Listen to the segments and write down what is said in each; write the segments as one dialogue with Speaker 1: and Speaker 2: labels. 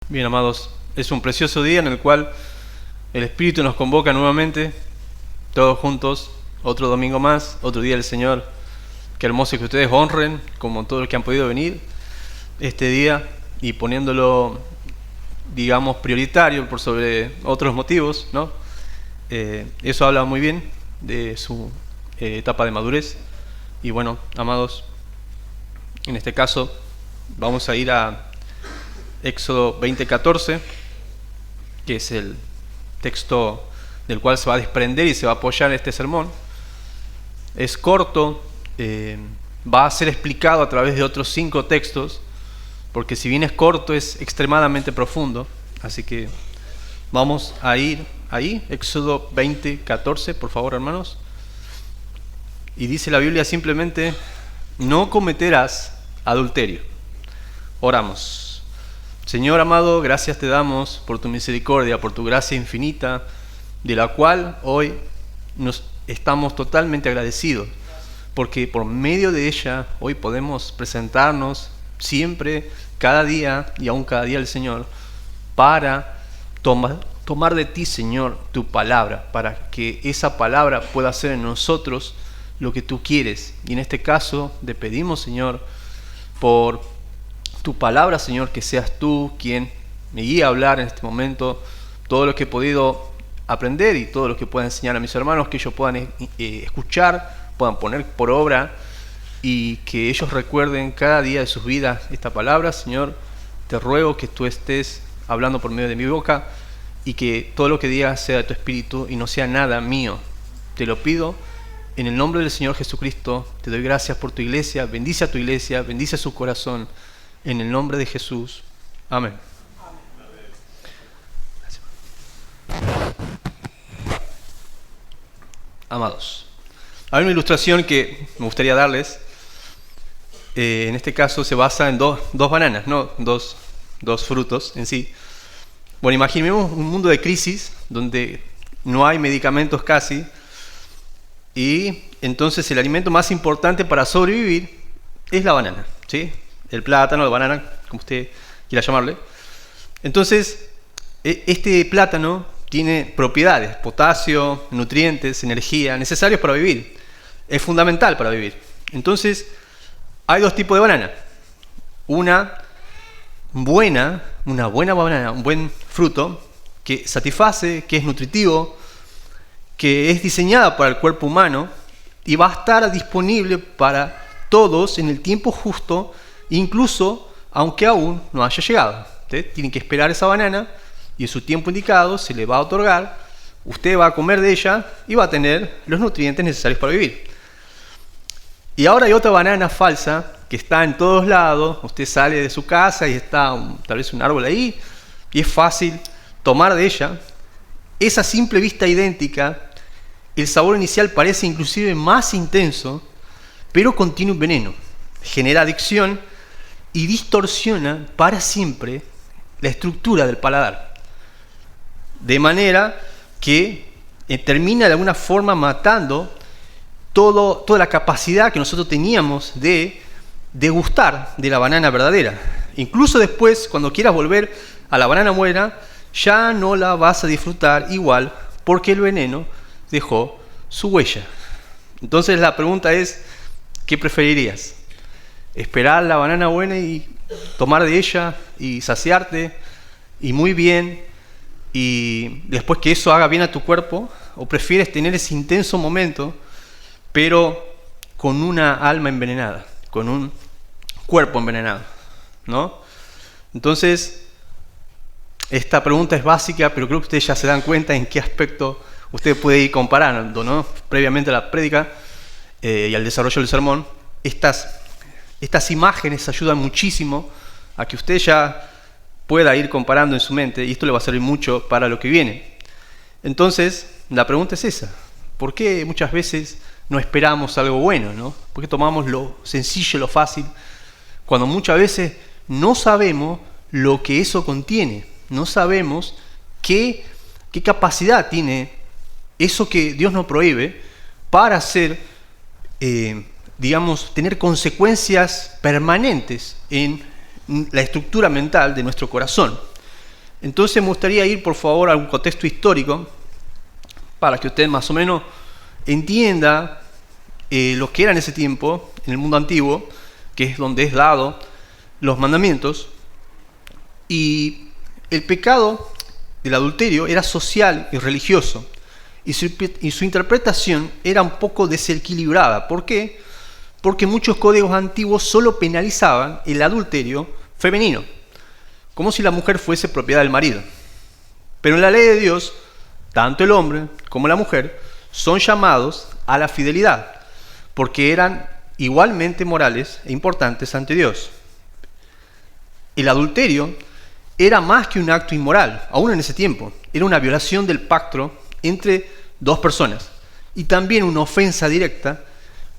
Speaker 1: Bien, amados, es un precioso día en el cual el Espíritu nos convoca nuevamente, todos juntos, otro domingo más, otro día del Señor. Qué hermoso que ustedes honren, como todos los que han podido venir, este día y poniéndolo, digamos, prioritario por sobre otros motivos, ¿no? Eso habla muy bien de su etapa de madurez. Y bueno, amados, en este caso vamos a ir a Éxodo 20:14, que es el texto del cual se va a desprender y se va a apoyar este sermón. Es corto, va a ser explicado a través de otros 5 textos, porque si bien es corto, es extremadamente profundo. Así que vamos a ir ahí, Éxodo 20:14, por favor, hermanos. Y dice la Biblia simplemente: no cometerás adulterio. Oramos. Señor amado, gracias te damos por tu misericordia, por tu gracia infinita, de la cual hoy nos estamos totalmente agradecidos, porque por medio de ella hoy podemos presentarnos siempre, cada día y aún cada día al Señor, para tomar de ti, Señor, tu palabra, para que esa palabra pueda hacer en nosotros lo que tú quieres. Y en este caso te pedimos, Señor, por tu palabra, Señor, que seas tú quien me guíe a hablar en este momento todo lo que he podido aprender y todo lo que pueda enseñar a mis hermanos, que ellos puedan escuchar, puedan poner por obra y que ellos recuerden cada día de sus vidas esta palabra. Señor, te ruego que tú estés hablando por medio de mi boca y que todo lo que digas sea de tu espíritu y no sea nada mío. Te lo pido en el nombre del Señor Jesucristo. Te doy gracias por tu iglesia. Bendice a tu iglesia, bendice a su corazón. En el nombre de Jesús. Amén. Amados, hay una ilustración que me gustaría darles. En este caso se basa en dos bananas, no dos frutos en sí. Bueno, imaginemos un mundo de crisis donde no hay medicamentos casi, y entonces el alimento más importante para sobrevivir es la banana, ¿sí? El plátano, la banana, como usted quiera llamarle. Entonces, este plátano tiene propiedades, potasio, nutrientes, energía, necesarios para vivir. Es fundamental para vivir. Entonces, hay 2 tipos de banana. Una buena banana, un buen fruto, que satisface, que es nutritivo, que es diseñada para el cuerpo humano y va a estar disponible para todos en el tiempo justo, incluso aunque aún no haya llegado. Usted tiene que esperar esa banana y en su tiempo indicado se le va a otorgar, usted va a comer de ella y va a tener los nutrientes necesarios para vivir. Y ahora hay otra banana falsa que está en todos lados. Usted sale de su casa y está tal vez un árbol ahí y es fácil tomar de ella. Es a simple vista idéntica, el sabor inicial parece inclusive más intenso, pero contiene un veneno, genera adicción y distorsiona para siempre la estructura del paladar, de manera que termina de alguna forma matando toda la capacidad que nosotros teníamos de degustar de la banana verdadera. Incluso después, cuando quieras volver a la banana buena, ya no la vas a disfrutar igual, porque el veneno dejó su huella. Entonces la pregunta es, ¿qué preferirías? ¿Esperar la banana buena y tomar de ella y saciarte y muy bien y después que eso haga bien a tu cuerpo? ¿O prefieres tener ese intenso momento pero con una alma envenenada, con un cuerpo envenenado, ¿no? Entonces, esta pregunta es básica, pero creo que ustedes ya se dan cuenta en qué aspecto usted puede ir comparando, ¿no? Previamente a la prédica y al desarrollo del sermón, estas imágenes ayudan muchísimo a que usted ya pueda ir comparando en su mente, y esto le va a servir mucho para lo que viene. Entonces, la pregunta es esa: ¿por qué muchas veces no esperamos algo bueno, ¿no? ¿Por qué tomamos lo sencillo, lo fácil, cuando muchas veces no sabemos lo que eso contiene? No sabemos qué capacidad tiene eso que Dios nos prohíbe para ser digamos, tener consecuencias permanentes en la estructura mental de nuestro corazón. Entonces me gustaría ir, por favor, a un contexto histórico para que usted más o menos entienda lo que era en ese tiempo, en el mundo antiguo, que es donde es dado los mandamientos. Y el pecado del adulterio era social y religioso, y su interpretación era un poco desequilibrada. ¿Por qué? Porque muchos códigos antiguos solo penalizaban el adulterio femenino, como si la mujer fuese propiedad del marido. Pero en la ley de Dios, tanto el hombre como la mujer son llamados a la fidelidad, porque eran igualmente morales e importantes ante Dios. El adulterio era más que un acto inmoral, aún en ese tiempo. Era una violación del pacto entre dos personas y también una ofensa directa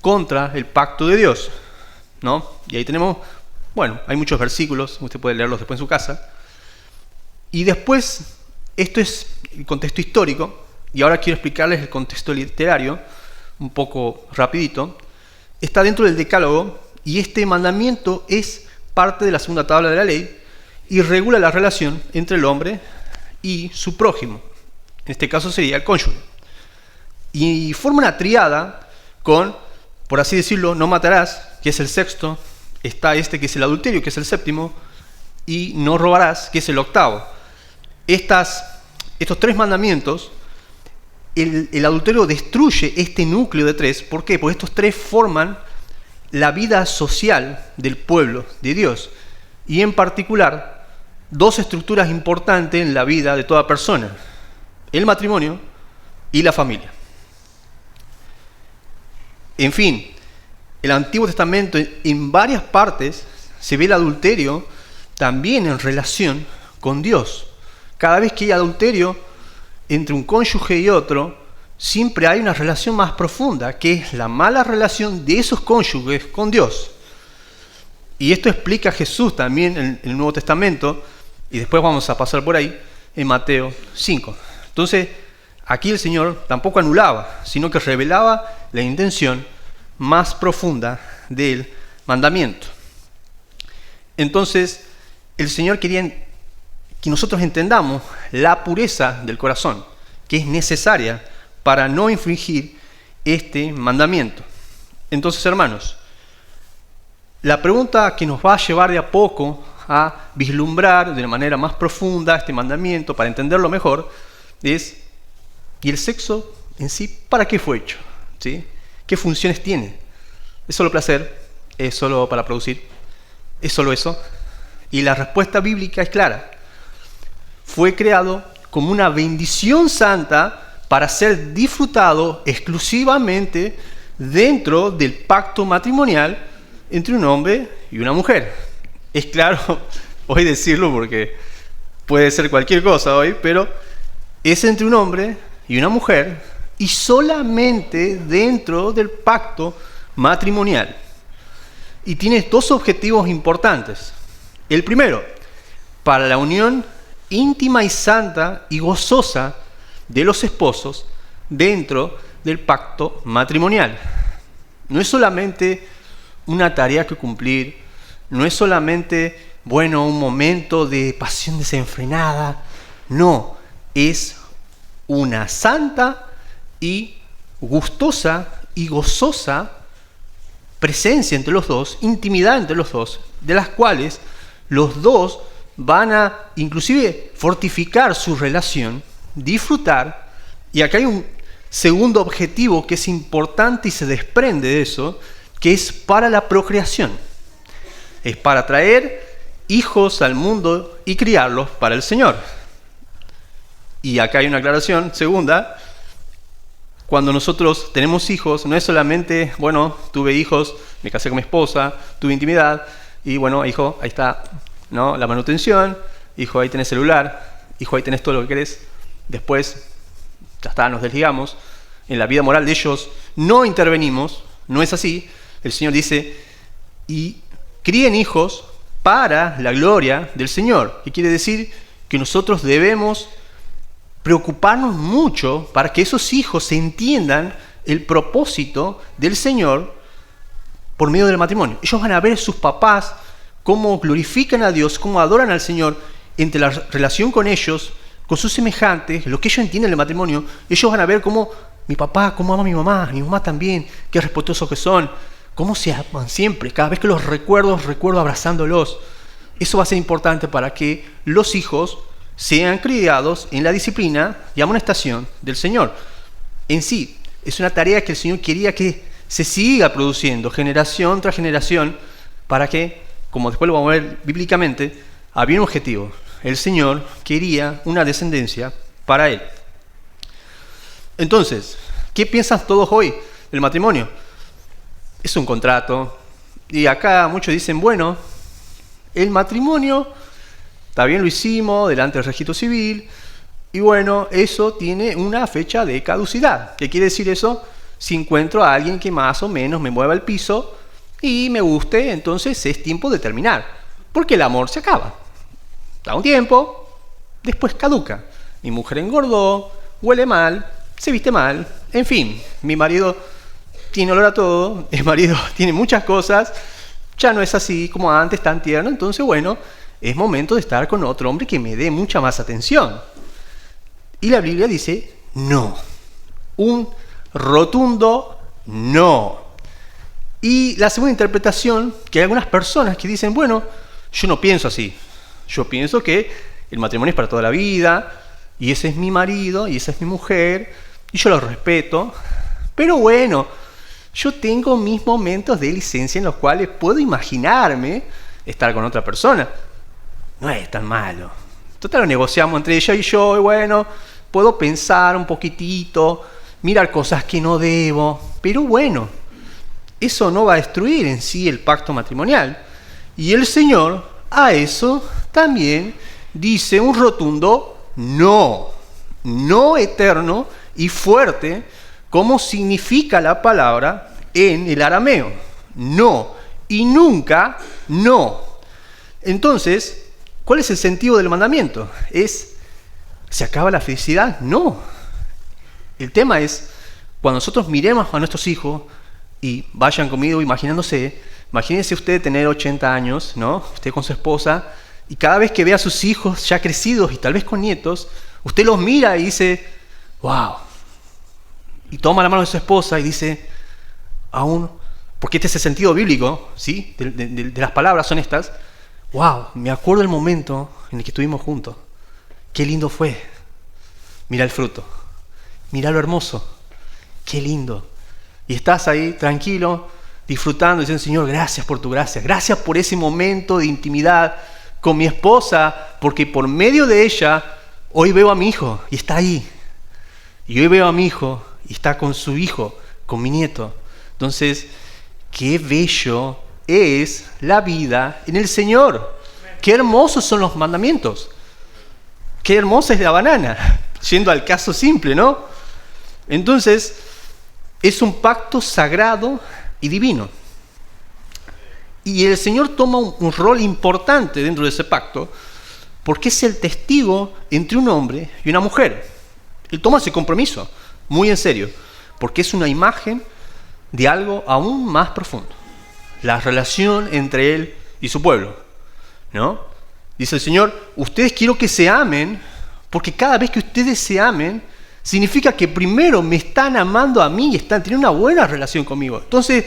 Speaker 1: contra el pacto de Dios, ¿no? Y ahí tenemos, bueno, hay muchos versículos, usted puede leerlos después en su casa. Y después, esto es el contexto histórico, y ahora quiero explicarles el contexto literario, un poco rapidito. Está dentro del Decálogo, y este mandamiento es parte de la segunda tabla de la ley, y regula la relación entre el hombre y su prójimo. En este caso sería el cónyuge. Y forma una triada con, por así decirlo, no matarás, que es el sexto, está este que es el adulterio, que es el séptimo, y no robarás, que es el octavo. Estos tres mandamientos, el adulterio destruye este núcleo de tres. ¿Por qué? Porque estos tres forman la vida social del pueblo de Dios, y en particular dos estructuras importantes en la vida de toda persona: el matrimonio y la familia. En fin, el Antiguo Testamento en varias partes se ve el adulterio también en relación con Dios. Cada vez que hay adulterio entre un cónyuge y otro, siempre hay una relación más profunda, que es la mala relación de esos cónyuges con Dios. Y esto explica Jesús también en el Nuevo Testamento, y después vamos a pasar por ahí, en Mateo 5. Entonces, aquí el Señor tampoco anulaba, sino que revelaba la intención más profunda del mandamiento. Entonces, el Señor quería que nosotros entendamos la pureza del corazón, que es necesaria para no infringir este mandamiento. Entonces, hermanos, la pregunta que nos va a llevar de a poco a vislumbrar de una manera más profunda este mandamiento, para entenderlo mejor, es: ¿y el sexo en sí para qué fue hecho? ¿Sí? ¿Qué funciones tiene? ¿Es solo placer? ¿Es solo para producir? ¿Es solo eso? Y la respuesta bíblica es clara. Fue creado como una bendición santa para ser disfrutado exclusivamente dentro del pacto matrimonial entre un hombre y una mujer. Es claro hoy decirlo porque puede ser cualquier cosa hoy, pero es entre un hombre y una mujer, y solamente dentro del pacto matrimonial. Y tiene dos objetivos importantes. El primero, para la unión íntima y santa y gozosa de los esposos dentro del pacto matrimonial. No es solamente una tarea que cumplir, no es solamente, un momento de pasión desenfrenada, no, es una santa y gustosa y gozosa presencia entre los dos, intimidad entre los dos, de las cuales los dos van a inclusive fortificar su relación, disfrutar. Y acá hay un segundo objetivo que es importante y se desprende de eso, que es para la procreación. Es para traer hijos al mundo y criarlos para el Señor. Y acá hay una aclaración segunda: cuando nosotros tenemos hijos, no es solamente, tuve hijos, me casé con mi esposa, tuve intimidad, y hijo, ahí está, ¿no?, la manutención, hijo, ahí tenés celular, hijo, ahí tenés todo lo que querés. Después, ya está, nos desligamos. En la vida moral de ellos no intervenimos, no es así. El Señor dice: y críen hijos para la gloria del Señor. ¿Qué quiere decir? Que nosotros debemos preocuparnos mucho para que esos hijos entiendan el propósito del Señor por medio del matrimonio. Ellos van a ver sus papás cómo glorifican a Dios, cómo adoran al Señor, entre la relación con ellos, con sus semejantes, lo que ellos entienden del matrimonio. Ellos van a ver cómo mi papá, cómo ama a mi mamá también, qué respetuosos que son, cómo se aman siempre. Cada vez que los recuerdo abrazándolos. Eso va a ser importante para que los hijos sean criados en la disciplina y amonestación del Señor. En sí, es una tarea que el Señor quería que se siga produciendo generación tras generación para que, como después lo vamos a ver bíblicamente, había un objetivo. El Señor quería una descendencia para Él. Entonces, ¿qué piensan todos hoy del matrimonio? Es un contrato. Y acá muchos dicen, bueno, el matrimonio, está bien, lo hicimos delante del registro civil, y bueno, eso tiene una fecha de caducidad. ¿Qué quiere decir eso? Si encuentro a alguien que más o menos me mueva el piso y me guste, entonces es tiempo de terminar. Porque el amor se acaba. Da un tiempo, después caduca. Mi mujer engordó, huele mal, se viste mal, en fin, mi marido tiene olor a todo, el marido tiene muchas cosas, ya no es así como antes, tan tierno, entonces bueno, es momento de estar con otro hombre que me dé mucha más atención. Y la Biblia dice, no, un rotundo no. Y la segunda interpretación, que hay algunas personas que dicen, bueno, yo no pienso así, yo pienso que el matrimonio es para toda la vida, y ese es mi marido, y esa es mi mujer, y yo lo respeto, pero bueno, yo tengo mis momentos de licencia en los cuales puedo imaginarme estar con otra persona. No es tan malo. Total, lo negociamos entre ella y yo, y bueno, puedo pensar un poquitito, mirar cosas que no debo, pero bueno, eso no va a destruir en sí el pacto matrimonial. Y el Señor a eso también dice un rotundo no, no eterno y fuerte, como significa la palabra en el arameo. No y nunca no. Entonces, ¿cuál es el sentido del mandamiento? ¿Se acaba la felicidad? No. El tema es, cuando nosotros miremos a nuestros hijos, y vayan conmigo imagínense usted tener 80 años, ¿no? Usted con su esposa, y cada vez que ve a sus hijos ya crecidos y tal vez con nietos, usted los mira y dice, wow. Y toma la mano de su esposa y dice, aún, porque este es el sentido bíblico, ¿sí? De las palabras son estas, wow, me acuerdo el momento en el que estuvimos juntos. Qué lindo fue. Mira el fruto. Mira lo hermoso. Qué lindo. Y estás ahí tranquilo, disfrutando, diciendo, Señor, gracias por tu gracia. Gracias por ese momento de intimidad con mi esposa, porque por medio de ella, hoy veo a mi hijo y está ahí. Y hoy veo a mi hijo y está con su hijo, con mi nieto. Entonces, qué bello es la vida en el Señor. Qué hermosos son los mandamientos. Qué hermosa es la banana. Yendo al caso simple, ¿no? Entonces, es un pacto sagrado y divino. Y el Señor toma un rol importante dentro de ese pacto, porque es el testigo entre un hombre y una mujer. Él toma ese compromiso muy en serio, porque es una imagen de algo aún más profundo. La relación entre Él y su pueblo, ¿no? Dice el Señor, ustedes quiero que se amen, porque cada vez que ustedes se amen, significa que primero me están amando a mí y están teniendo una buena relación conmigo. Entonces,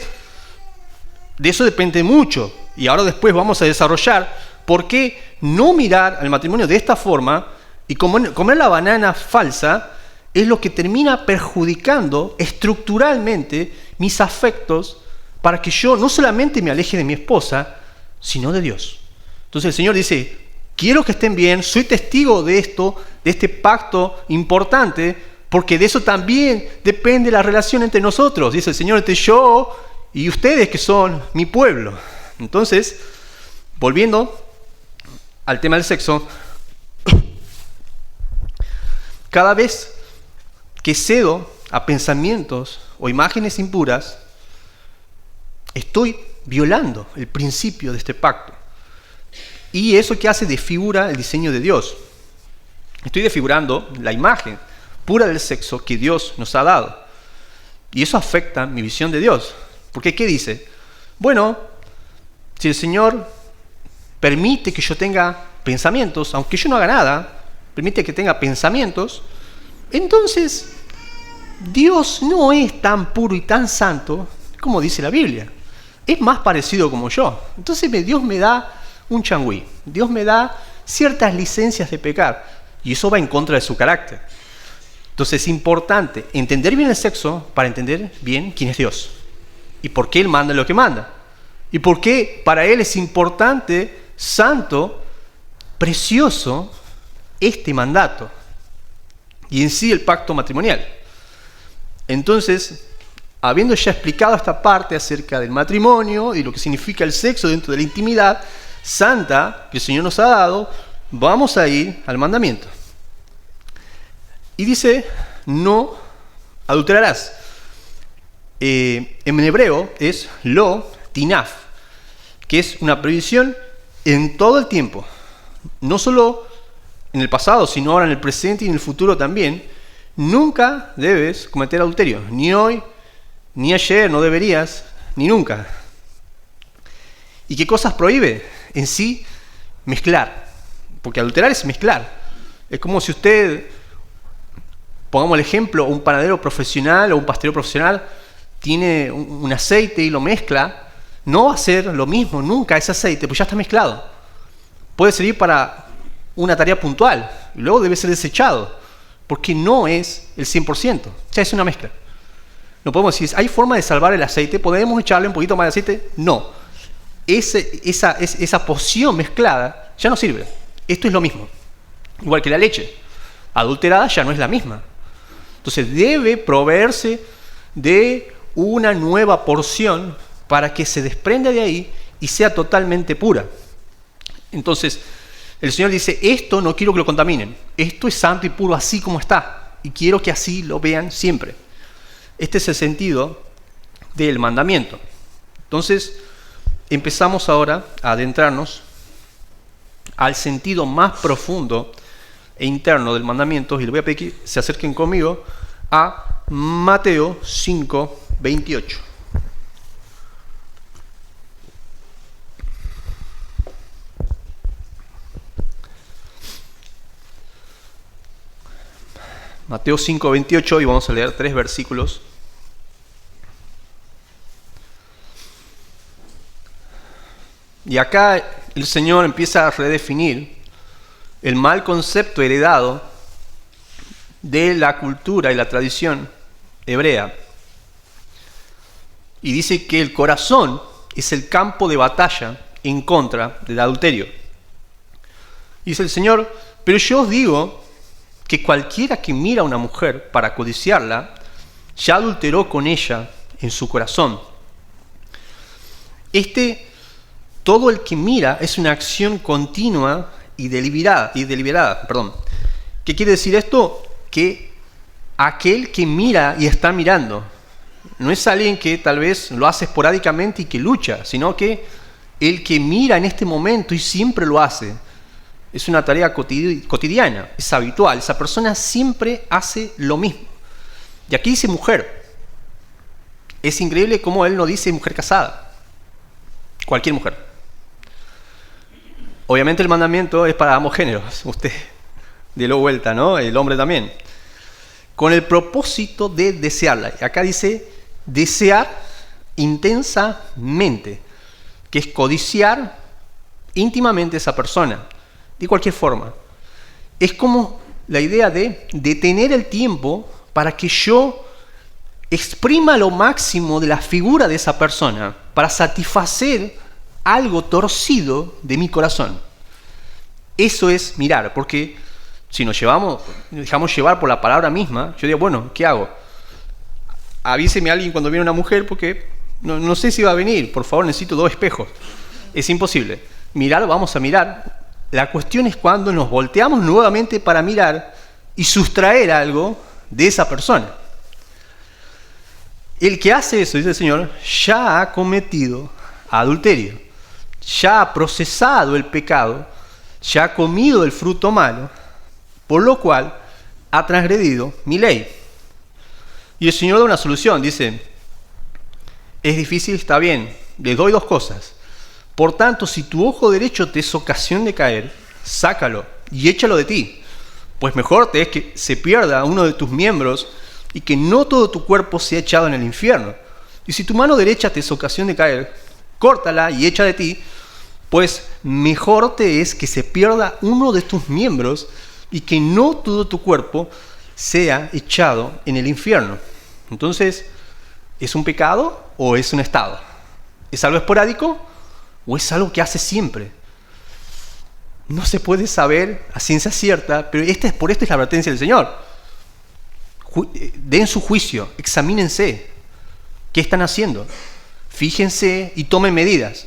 Speaker 1: de eso depende mucho. Y ahora después vamos a desarrollar por qué no mirar al matrimonio de esta forma y comer la banana falsa es lo que termina perjudicando estructuralmente mis afectos para que yo no solamente me aleje de mi esposa, sino de Dios. Entonces el Señor dice, quiero que estén bien, soy testigo de esto, de este pacto importante, porque de eso también depende la relación entre nosotros. Dice el Señor, entre yo y ustedes que son mi pueblo. Entonces, volviendo al tema del sexo, cada vez que cedo a pensamientos o imágenes impuras, estoy violando el principio de este pacto. Y eso que hace desfigura el diseño de Dios. Estoy desfigurando la imagen pura del sexo que Dios nos ha dado. Y eso afecta mi visión de Dios. Porque ¿qué dice? Bueno, si el Señor permite que yo tenga pensamientos, aunque yo no haga nada, permite que tenga pensamientos, entonces Dios no es tan puro y tan santo como dice la Biblia. Es más parecido como yo. Entonces Dios me da un changüí. Dios me da ciertas licencias de pecar. Y eso va en contra de su carácter. Entonces es importante entender bien el sexo para entender bien quién es Dios. Y por qué Él manda lo que manda. Y por qué para Él es importante, santo, precioso, este mandato. Y en sí el pacto matrimonial. Entonces, habiendo ya explicado esta parte acerca del matrimonio y lo que significa el sexo dentro de la intimidad santa que el Señor nos ha dado, vamos a ir al mandamiento. Y dice, no adulterarás. En hebreo es lo tinaf, que es una prohibición en todo el tiempo. No solo en el pasado, sino ahora en el presente y en el futuro también. Nunca debes cometer adulterio. Ni hoy, ni ayer, no deberías, ni nunca. ¿Y qué cosas prohíbe? En sí, mezclar. Porque adulterar es mezclar. Es como si usted, pongamos el ejemplo, un panadero profesional o un pastelero profesional tiene un aceite y lo mezcla. No va a ser lo mismo nunca ese aceite, pues ya está mezclado. Puede servir para una tarea puntual y luego debe ser desechado, porque no es el 100%, ya es una mezcla. No podemos decir, ¿hay forma de salvar el aceite? ¿Podemos echarle un poquito más de aceite? No. Esa poción mezclada ya no sirve. Esto es lo mismo. Igual que la leche. Adulterada ya no es la misma. Entonces debe proveerse de una nueva porción para que se desprenda de ahí y sea totalmente pura. Entonces, el Señor dice, esto no quiero que lo contaminen. Esto es santo y puro así como está. Y quiero que así lo vean siempre. Este es el sentido del mandamiento. Entonces, empezamos ahora a adentrarnos al sentido más profundo e interno del mandamiento. Y les voy a pedir que se acerquen conmigo a Mateo 5, 28. Mateo 5, 28, y vamos a leer 3 versículos. Y acá el Señor empieza a redefinir el mal concepto heredado de la cultura y la tradición hebrea. Y dice que el corazón es el campo de batalla en contra del adulterio. Dice el Señor, pero yo os digo que cualquiera que mira a una mujer para codiciarla, ya adulteró con ella en su corazón. Todo el que mira es una acción continua y deliberada. ¿Qué quiere decir esto? Que aquel que mira y está mirando, no es alguien que tal vez lo hace esporádicamente y que lucha, sino que el que mira en este momento y siempre lo hace, es una tarea cotidiana, es habitual. Esa persona siempre hace lo mismo. Y aquí dice mujer. Es increíble cómo él no dice mujer casada. Cualquier mujer. Obviamente el mandamiento es para ambos géneros. Usted délo vuelta, ¿no? El hombre también. Con el propósito de desearla. Y acá dice desear intensamente, que es codiciar íntimamente a esa persona. De cualquier forma. Es como la idea de detener el tiempo para que yo exprima lo máximo de la figura de esa persona para satisfacer algo torcido de mi corazón. Eso es mirar, porque si nos dejamos llevar por la palabra misma, yo digo, bueno, ¿qué hago? Avíseme a alguien cuando viene una mujer porque no sé si va a venir, por favor, necesito 2 espejos. Es imposible. Mirar, vamos a mirar. La cuestión es cuando nos volteamos nuevamente para mirar y sustraer algo de esa persona. El que hace eso, dice el Señor, ya ha cometido adulterio, ya ha procesado el pecado, ya ha comido el fruto malo, por lo cual ha transgredido mi ley. Y el Señor da una solución, dice, es difícil, está bien, les doy 2 cosas. Por tanto, si tu ojo derecho te es ocasión de caer, sácalo y échalo de ti, pues mejor te es que se pierda uno de tus miembros y que no todo tu cuerpo sea echado en el infierno. Y si tu mano derecha te es ocasión de caer, córtala y echa de ti, pues mejor te es que se pierda uno de tus miembros y que no todo tu cuerpo sea echado en el infierno. Entonces, ¿es un pecado o es un estado? ¿Es algo esporádico o es algo que hace siempre? No se puede saber a ciencia cierta, pero por esto es la advertencia del Señor. Den su juicio, examínense. ¿Qué están haciendo? Fíjense y tomen medidas.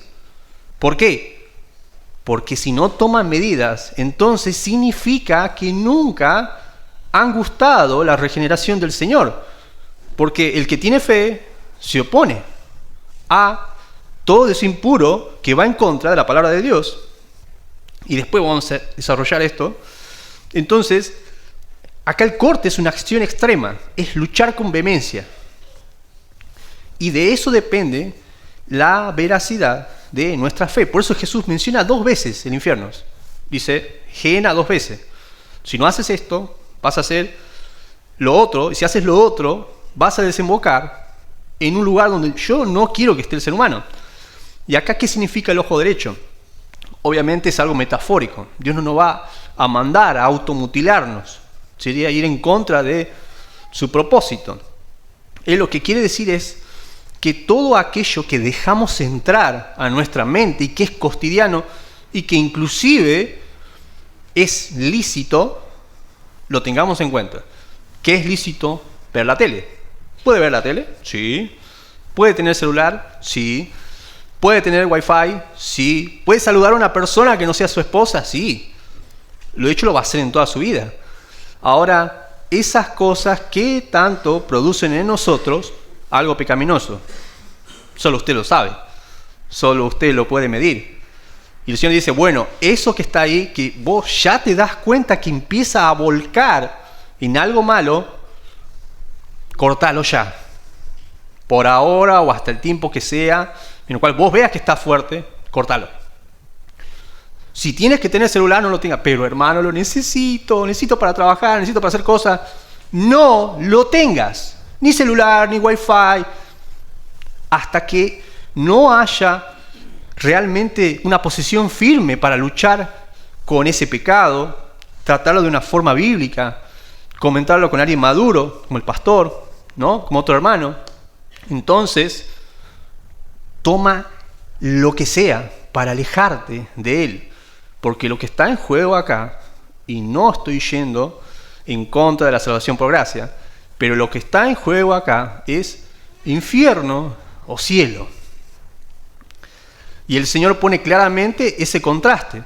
Speaker 1: ¿Por qué? Porque si no toman medidas, entonces significa que nunca han gustado la regeneración del Señor. Porque el que tiene fe se opone a todo deseo impuro que va en contra de la palabra de Dios. Y después vamos a desarrollar esto. Entonces, acá el corte es una acción extrema, es luchar con vehemencia. Y de eso depende la veracidad de nuestra fe. Por eso Jesús menciona 2 veces el infierno. Dice, Gehenna 2 veces. Si no haces esto, vas a hacer lo otro. Y si haces lo otro, vas a desembocar en un lugar donde yo no quiero que esté el ser humano. ¿Y acá qué significa el ojo derecho? Obviamente es algo metafórico. Dios no nos va a mandar a automutilarnos. Sería ir en contra de su propósito. Él lo que quiere decir es que todo aquello que dejamos entrar a nuestra mente y que es cotidiano y que inclusive es lícito, lo tengamos en cuenta. ¿Qué es lícito? Ver la tele. ¿Puede ver la tele? Sí. ¿Puede tener celular? Sí. ¿Puede tener wifi? Sí. ¿Puede saludar a una persona que no sea su esposa? Sí. Lo hecho lo va a hacer en toda su vida. Ahora, esas cosas que tanto producen en nosotros algo pecaminoso, solo usted lo sabe, solo usted lo puede medir. Y el Señor dice, bueno, eso que está ahí, que vos ya te das cuenta que empieza a volcar en algo malo, cortalo ya. Por ahora o hasta el tiempo que sea, en el cual vos veas que está fuerte, cortalo. Si tienes que tener celular, no lo tengas. Pero hermano, lo necesito para trabajar, necesito para hacer cosas. No lo tengas. Ni celular, ni wifi. Hasta que no haya realmente una posición firme para luchar con ese pecado, tratarlo de una forma bíblica, comentarlo con alguien maduro, como el pastor, ¿no? Como otro hermano. Entonces, toma lo que sea para alejarte de él. Porque lo que está en juego acá, y no estoy yendo en contra de la salvación por gracia, pero lo que está en juego acá es infierno o cielo. Y el Señor pone claramente ese contraste.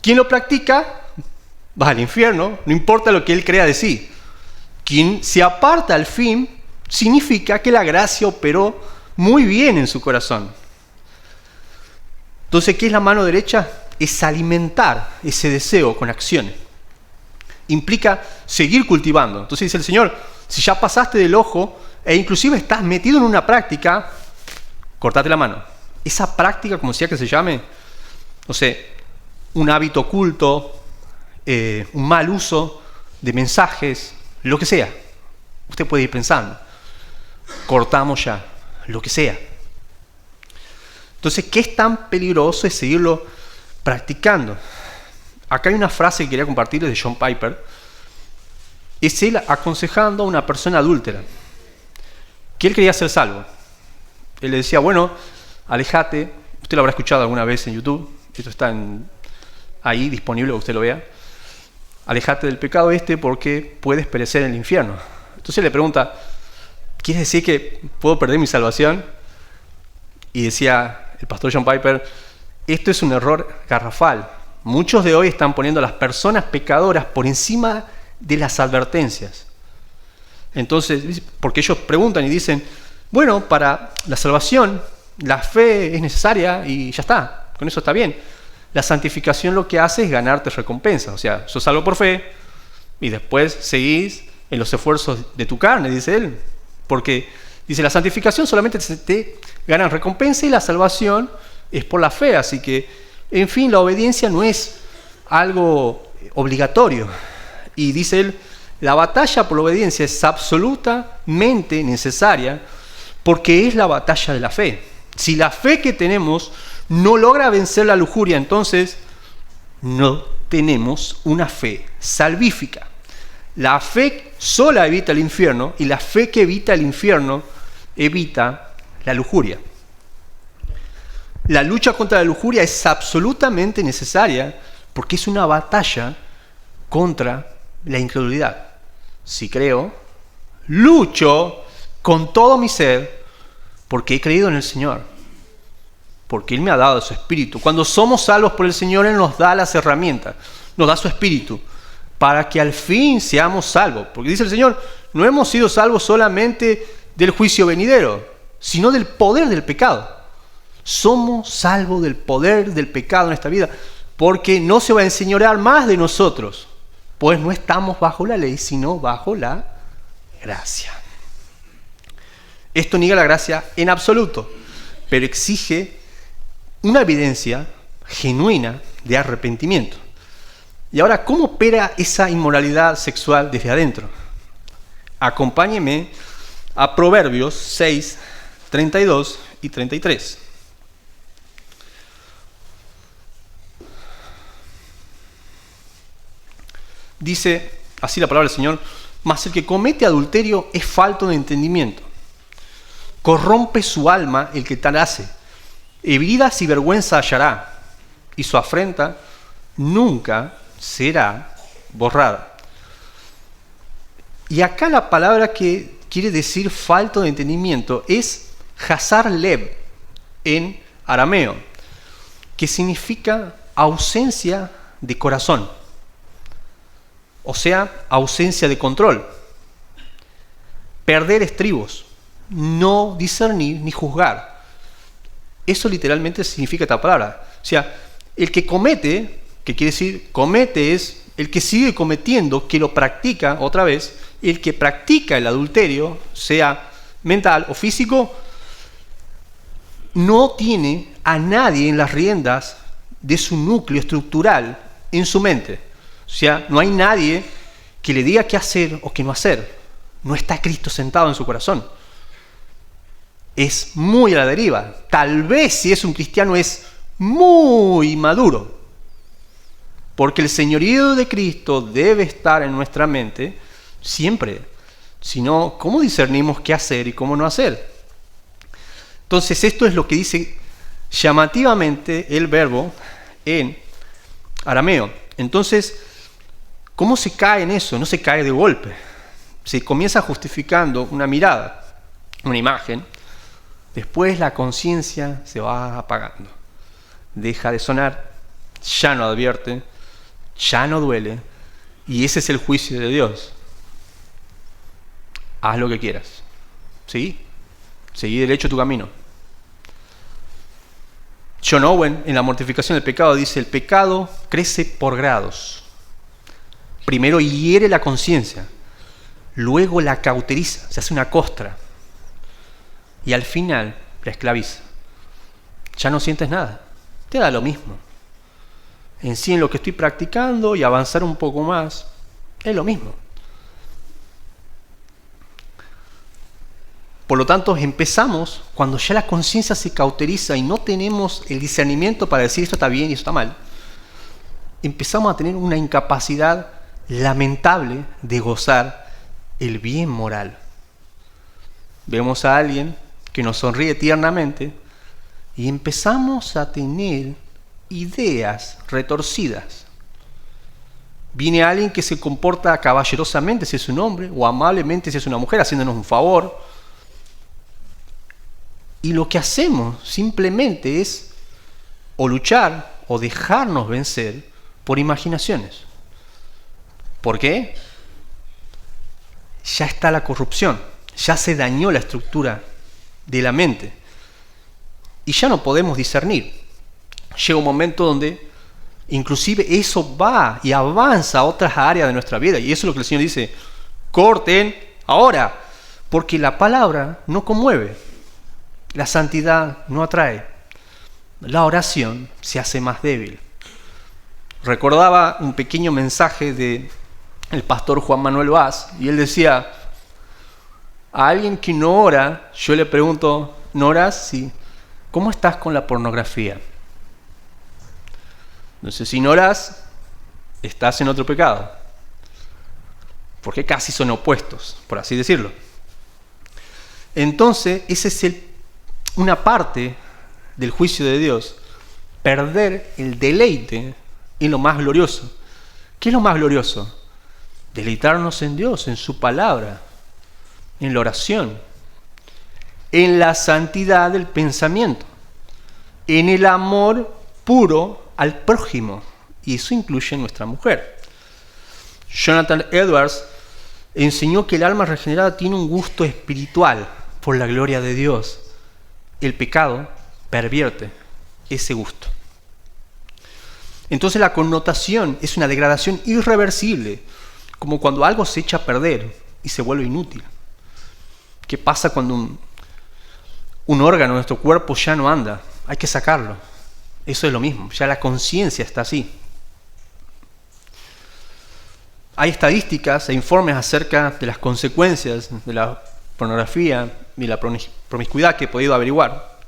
Speaker 1: Quien lo practica va al infierno, no importa lo que él crea de sí. Quien se aparta al fin, significa que la gracia operó muy bien en su corazón. Entonces, ¿qué es la mano derecha? Es alimentar ese deseo con acciones. Implica seguir cultivando. Entonces dice el Señor, si ya pasaste del ojo e inclusive estás metido en una práctica, cortate la mano. Esa práctica, como sea que se llame, no sé, un hábito oculto, un mal uso de mensajes, lo que sea. Usted puede ir pensando, cortamos ya, lo que sea. Entonces, ¿qué es tan peligroso es seguirlo practicando? Acá hay una frase que quería compartirles de John Piper. Es él aconsejando a una persona adúltera que él quería ser salvo. Él le decía, bueno, alejate. Usted lo habrá escuchado alguna vez en YouTube. Esto está ahí disponible, que usted lo vea. Alejate del pecado porque puedes perecer en el infierno. Entonces le pregunta, ¿quieres decir que puedo perder mi salvación? Y decía el pastor John Piper, esto es un error garrafal. Muchos de hoy están poniendo a las personas pecadoras por encima de las advertencias. Entonces, porque ellos preguntan y dicen, bueno, para la salvación, la fe es necesaria y ya está, con eso está bien. La santificación lo que hace es ganarte recompensa. O sea, sos salvo por fe y después seguís en los esfuerzos de tu carne, dice él. Porque Dice, la santificación solamente te gana recompensa y la salvación es por la fe. Así que, en fin, la obediencia no es algo obligatorio. Y dice él, la batalla por la obediencia es absolutamente necesaria porque es la batalla de la fe. Si la fe que tenemos no logra vencer la lujuria, entonces no tenemos una fe salvífica. La fe sola evita el infierno y la fe que evita el infierno evita la lujuria. La lucha contra la lujuria es absolutamente necesaria porque es una batalla contra la incredulidad. Si creo, lucho con todo mi ser porque he creído en el Señor, porque Él me ha dado su Espíritu. Cuando somos salvos por el Señor, Él nos da las herramientas, nos da su Espíritu, para que al fin seamos salvos. Porque dice el Señor, no hemos sido salvos solamente del juicio venidero, sino del poder del pecado. Somos salvos del poder del pecado en esta vida, porque no se va a enseñorear más de nosotros, pues no estamos bajo la ley, sino bajo la gracia. Esto niega la gracia en absoluto, pero exige una evidencia genuina de arrepentimiento. Y ahora, ¿cómo opera esa inmoralidad sexual desde adentro? Acompáñeme a Proverbios 6, 32 y 33. Dice así la palabra del Señor: mas el que comete adulterio es falto de entendimiento. Corrompe su alma el que tal hace. Heridas y vergüenza hallará, y su afrenta nunca será borrada. Y acá la palabra que quiere decir falto de entendimiento es hazar lev en arameo, que significa ausencia de corazón, o sea, ausencia de control, perder estribos, no discernir ni juzgar. Eso literalmente significa esta palabra. O sea, el que comete, que quiere decir comete, es el que sigue cometiendo, que lo practica otra vez. El que practica el adulterio, sea mental o físico, no tiene a nadie en las riendas de su núcleo estructural en su mente. O sea, no hay nadie que le diga qué hacer o qué no hacer. No está Cristo sentado en su corazón. Es muy a la deriva. Tal vez si es un cristiano es muy maduro. Porque el señorío de Cristo debe estar en nuestra mente siempre. Si no, ¿cómo discernimos qué hacer y cómo no hacer? Entonces esto es lo que dice llamativamente el verbo en arameo. Entonces, ¿cómo se cae en eso? No se cae de golpe. Se comienza justificando una mirada, una imagen. Después la conciencia se va apagando. Deja de sonar, ya no advierte, ya no duele. Y ese es el juicio de Dios. Haz lo que quieras. ¿Sí? Seguí derecho tu camino. John Owen, en la mortificación del pecado, dice: el pecado crece por grados. Primero hiere la conciencia, luego la cauteriza, se hace una costra, y al final la esclaviza. Ya no sientes nada, te da lo mismo. En sí, en lo que estoy practicando y avanzar un poco más, es lo mismo. Por lo tanto, empezamos, cuando ya la conciencia se cauteriza y no tenemos el discernimiento para decir esto está bien y esto está mal, empezamos a tener una incapacidad lamentable de gozar el bien moral. Vemos a alguien que nos sonríe tiernamente y empezamos a tener ideas retorcidas. Viene alguien que se comporta caballerosamente si es un hombre, o amablemente si es una mujer, haciéndonos un favor. Y lo que hacemos simplemente es o luchar o dejarnos vencer por imaginaciones. ¿Por qué? Ya está la corrupción, ya se dañó la estructura de la mente y ya no podemos discernir. Llega un momento donde inclusive eso va y avanza a otras áreas de nuestra vida, y eso es lo que el Señor dice: corten ahora, Porque la palabra no conmueve, la santidad no atrae, la oración se hace más débil. Recordaba un pequeño mensaje del pastor Juan Manuel Vaz, y él decía: a alguien que no ora, yo le pregunto, ¿no oras? Sí. ¿Cómo estás con la pornografía? Entonces, si no oras, estás en otro pecado. Porque casi son opuestos, por así decirlo. Entonces, esa es una parte del juicio de Dios. Perder el deleite en lo más glorioso. ¿Qué es lo más glorioso? Deleitarnos en Dios, en su palabra, en la oración, en la santidad del pensamiento, en el amor puro al prójimo. Y eso incluye a nuestra mujer. Jonathan Edwards enseñó que el alma regenerada tiene un gusto espiritual por la gloria de Dios. El pecado pervierte ese gusto. Entonces la connotación es una degradación irreversible, como cuando algo se echa a perder y se vuelve inútil. ¿Qué pasa cuando un órgano de nuestro cuerpo ya no anda? Hay que sacarlo. Eso es lo mismo, ya la conciencia está así. Hay estadísticas e informes acerca de las consecuencias de la pornografía y la promiscuidad que he podido averiguar.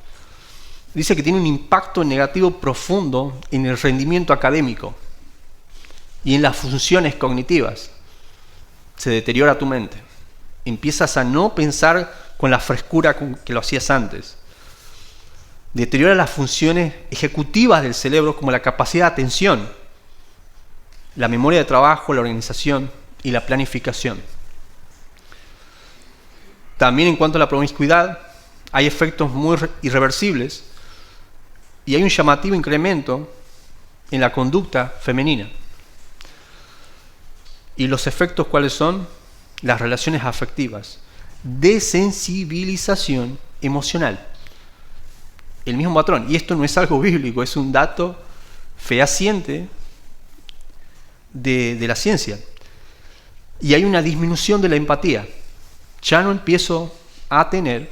Speaker 1: Dice que tiene un impacto negativo profundo en el rendimiento académico y en las funciones cognitivas. Se deteriora tu mente. Empiezas a no pensar con la frescura con que lo hacías antes. Deteriora las funciones ejecutivas del cerebro, como la capacidad de atención, la memoria de trabajo, la organización y la planificación. También en cuanto a la promiscuidad, hay efectos muy irreversibles y hay un llamativo incremento en la conducta femenina. ¿Y los efectos cuáles son? Las relaciones afectivas, desensibilización emocional. El mismo patrón. Y esto no es algo bíblico, es un dato fehaciente de la ciencia. Y hay una disminución de la empatía. Ya no empiezo a tener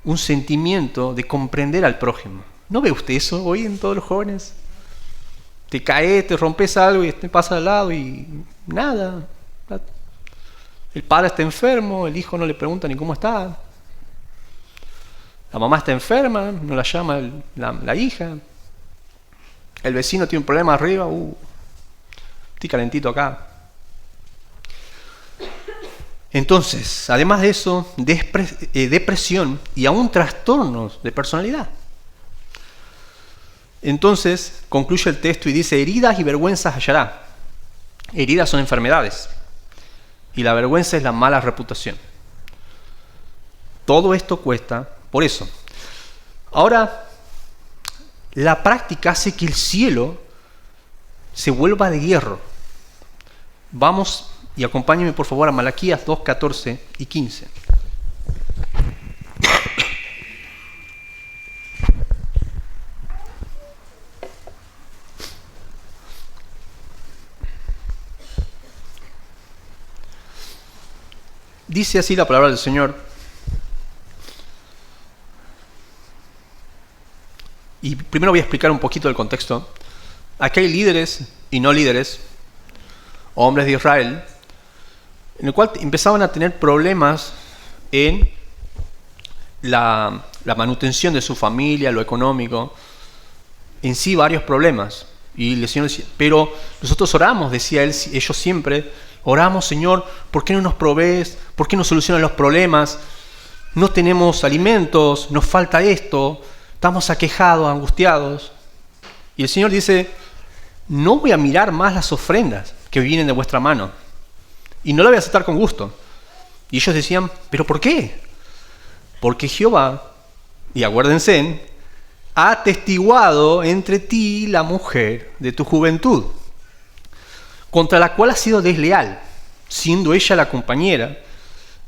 Speaker 1: un sentimiento de comprender al prójimo. ¿No ve usted eso hoy en todos los jóvenes? Te caes, te rompes algo y te pasa al lado y nada. El padre está enfermo, el hijo no le pregunta ni cómo está. La mamá está enferma, no la llama la hija. El vecino tiene un problema arriba, estoy calentito acá. Entonces, además de eso, depresión y aún trastornos de personalidad. Entonces, concluye el texto y dice: heridas y vergüenzas hallará. Heridas son enfermedades y la vergüenza es la mala reputación. Todo esto cuesta por eso. Ahora, la práctica hace que el cielo se vuelva de hierro. Vamos y acompáñenme por favor a Malaquías 2, 14 y 15. Dice así la palabra del Señor. Y primero voy a explicar un poquito el contexto. Aquí hay líderes y no líderes, hombres de Israel, en el cual empezaban a tener problemas en la manutención de su familia, lo económico, en sí varios problemas. Y el Señor decía, pero nosotros oramos, decía él, ellos siempre, oramos, Señor, ¿por qué no nos provees? ¿Por qué no solucionas los problemas? No tenemos alimentos, nos falta esto, estamos aquejados, angustiados. Y el Señor dice, no voy a mirar más las ofrendas que vienen de vuestra mano, y no la voy a aceptar con gusto. Y ellos decían, ¿pero por qué? Porque Jehová, y acuérdense, ha atestiguado entre ti la mujer de tu juventud, contra la cual has sido desleal, siendo ella la compañera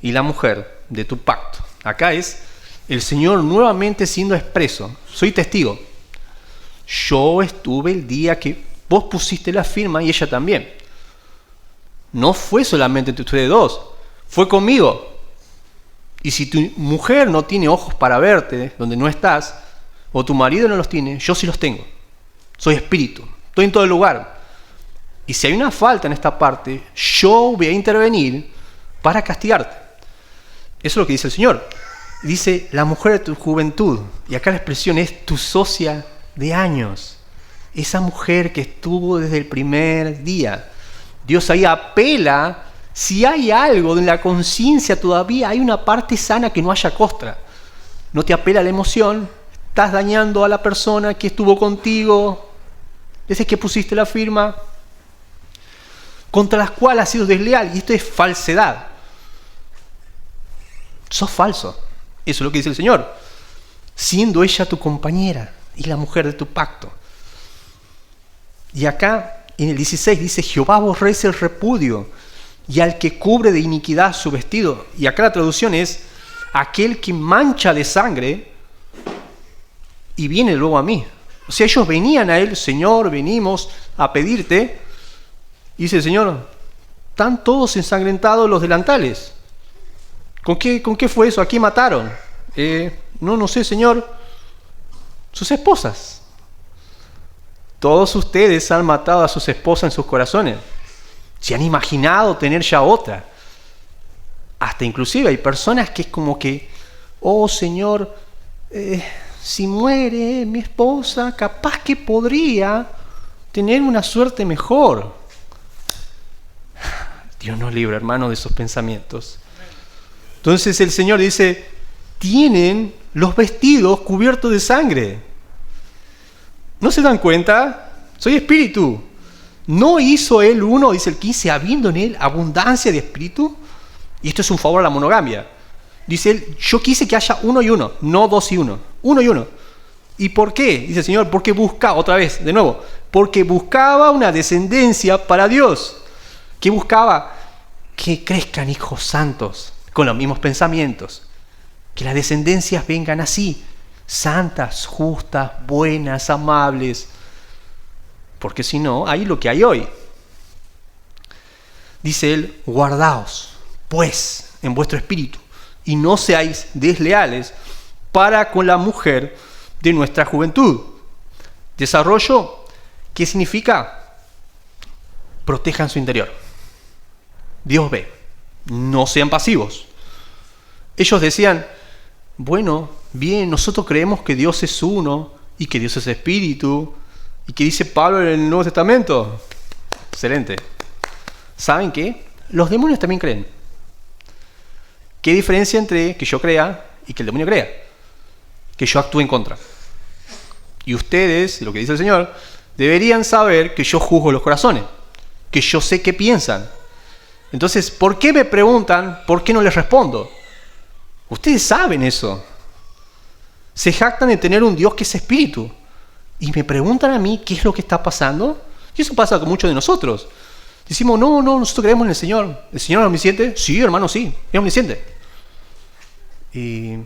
Speaker 1: y la mujer de tu pacto. Acá es el Señor nuevamente siendo expreso. Soy testigo. Yo estuve el día que vos pusiste la firma y ella también. No fue solamente entre ustedes dos, fue conmigo. Y si tu mujer no tiene ojos para verte donde no estás, o tu marido no los tiene, yo sí los tengo. Soy espíritu, estoy en todo el lugar. Y si hay una falta en esta parte, yo voy a intervenir para castigarte. Eso es lo que dice el Señor. Dice, la mujer de tu juventud. Y acá la expresión es tu socia de años. Esa mujer que estuvo desde el primer día. Dios ahí apela, si hay algo en la conciencia todavía, hay una parte sana que no haya costra. No te apela la emoción, estás dañando a la persona que estuvo contigo desde que pusiste la firma, contra las cuales has sido desleal. Y esto es falsedad. Sos falso. Eso es lo que dice el Señor. Siendo ella tu compañera y la mujer de tu pacto. Y acá en el 16 dice, Jehová aborrece el repudio y al que cubre de iniquidad su vestido. Y acá la traducción es, aquel que mancha de sangre y viene luego a mí. O sea, ellos venían a él, Señor, venimos a pedirte. Y dice el Señor, están todos ensangrentados los delantales. ¿Con qué fue eso? ¿A quién mataron? No sé, Señor. Sus esposas. Todos ustedes han matado a sus esposas en sus corazones. Se han imaginado tener ya otra. Hasta inclusive hay personas que es como que, oh Señor, si muere mi esposa, capaz que podría tener una suerte mejor. Dios nos libre, hermanos, de esos pensamientos. Entonces el Señor dice, tienen los vestidos cubiertos de sangre. ¿No se dan cuenta? Soy espíritu. ¿No hizo él uno, dice el 15, habiendo en él abundancia de espíritu? Y esto es un favor a la monogamia. Dice él, yo quise que haya uno y uno, no dos y uno. Uno y uno. ¿Y por qué? Dice el Señor, porque buscaba, otra vez, de nuevo, porque buscaba una descendencia para Dios. ¿Qué buscaba? Que crezcan hijos santos, con los mismos pensamientos. Que las descendencias vengan así, santas, justas, buenas, amables. Porque si no, hay lo que hay hoy. Dice él, guardaos, pues, en vuestro espíritu, y no seáis desleales para con la mujer de nuestra juventud. Desarrollo, ¿qué significa? Protejan su interior. Dios ve, no sean pasivos. Ellos decían, bueno, bien, nosotros creemos que Dios es uno y que Dios es espíritu y que dice Pablo en el Nuevo Testamento. Excelente. ¿Saben qué? Los demonios también creen. ¿Qué diferencia entre que yo crea y que el demonio crea? Que yo actúe en contra. Y ustedes, lo que dice el Señor, deberían saber que yo juzgo los corazones, que yo sé qué piensan. Entonces, ¿por qué me preguntan? ¿Por qué no les respondo? Ustedes saben eso. Se jactan de tener un Dios que es espíritu. Y me preguntan a mí qué es lo que está pasando. Y eso pasa con muchos de nosotros. Decimos, no, nosotros creemos en el Señor. ¿El Señor es omnisciente? Sí, hermano, sí, es omnisciente. ¿Y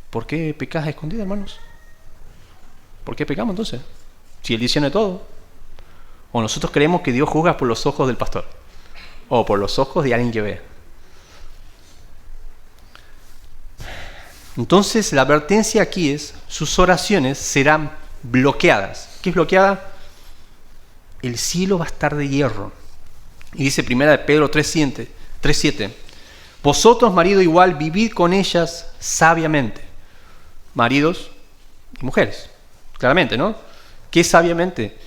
Speaker 1: por qué pecas a escondidas, hermanos? ¿Por qué pecamos entonces? Si Él dice de todo. O nosotros creemos que Dios juzga por los ojos del pastor. O por los ojos de alguien que ve. Entonces la advertencia aquí es, sus oraciones serán bloqueadas. ¿Qué es bloqueada? El cielo va a estar de hierro. Y dice 1 de Pedro 3:7. Vosotros, marido igual, vivid con ellas sabiamente. Maridos y mujeres. Claramente, ¿no? ¿Qué sabiamente?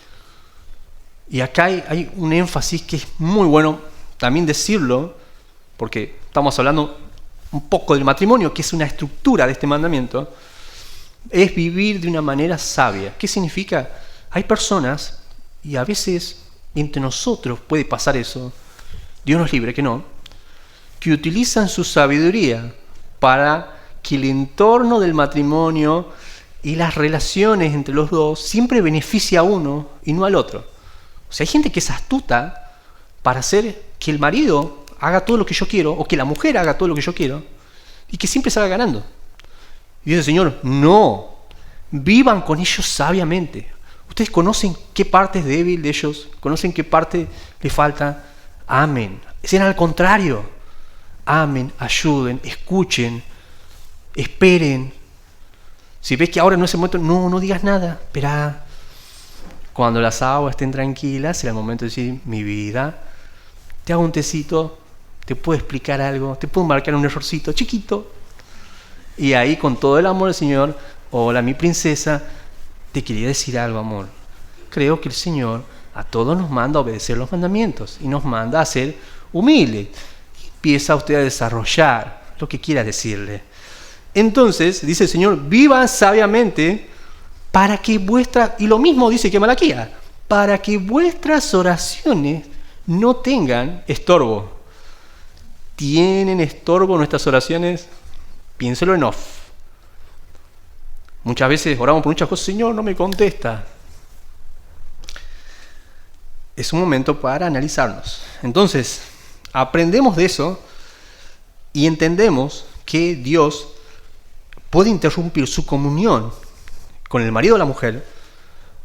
Speaker 1: Y acá hay un énfasis que es muy bueno también decirlo, porque estamos hablando un poco del matrimonio, que es una estructura de este mandamiento, es vivir de una manera sabia. ¿Qué significa? Hay personas, y a veces entre nosotros puede pasar eso, Dios nos libre que no, que utilizan su sabiduría para que el entorno del matrimonio y las relaciones entre los dos siempre beneficie a uno y no al otro. O sea, hay gente que es astuta para hacer que el marido haga todo lo que yo quiero, o que la mujer haga todo lo que yo quiero, y que siempre salga ganando. Y dice el Señor, no, vivan con ellos sabiamente. Ustedes conocen qué parte es débil de ellos, conocen qué parte le falta. Amen. Sean al contrario. amen, ayuden, escuchen, esperen. Si ves que ahora no es el momento, no digas nada, esperá. Cuando las aguas estén tranquilas, será el momento de decir, mi vida, te hago un tecito, te puedo explicar algo, te puedo marcar un errorcito chiquito. Y ahí con todo el amor del Señor, hola mi princesa, te quería decir algo, amor. Creo que el Señor a todos nos manda a obedecer los mandamientos y nos manda a ser humildes. Empieza usted a desarrollar lo que quiera decirle. Entonces, dice el Señor, vivan sabiamente para que vuestras, y lo mismo dice que Malaquías, para que vuestras oraciones no tengan estorbo. ¿Tienen estorbo nuestras oraciones? Piénselo en off. Muchas veces oramos por muchas cosas, Señor, no me contesta. Es un momento para analizarnos. Entonces, aprendemos de eso y entendemos que Dios puede interrumpir su comunión con el marido o la mujer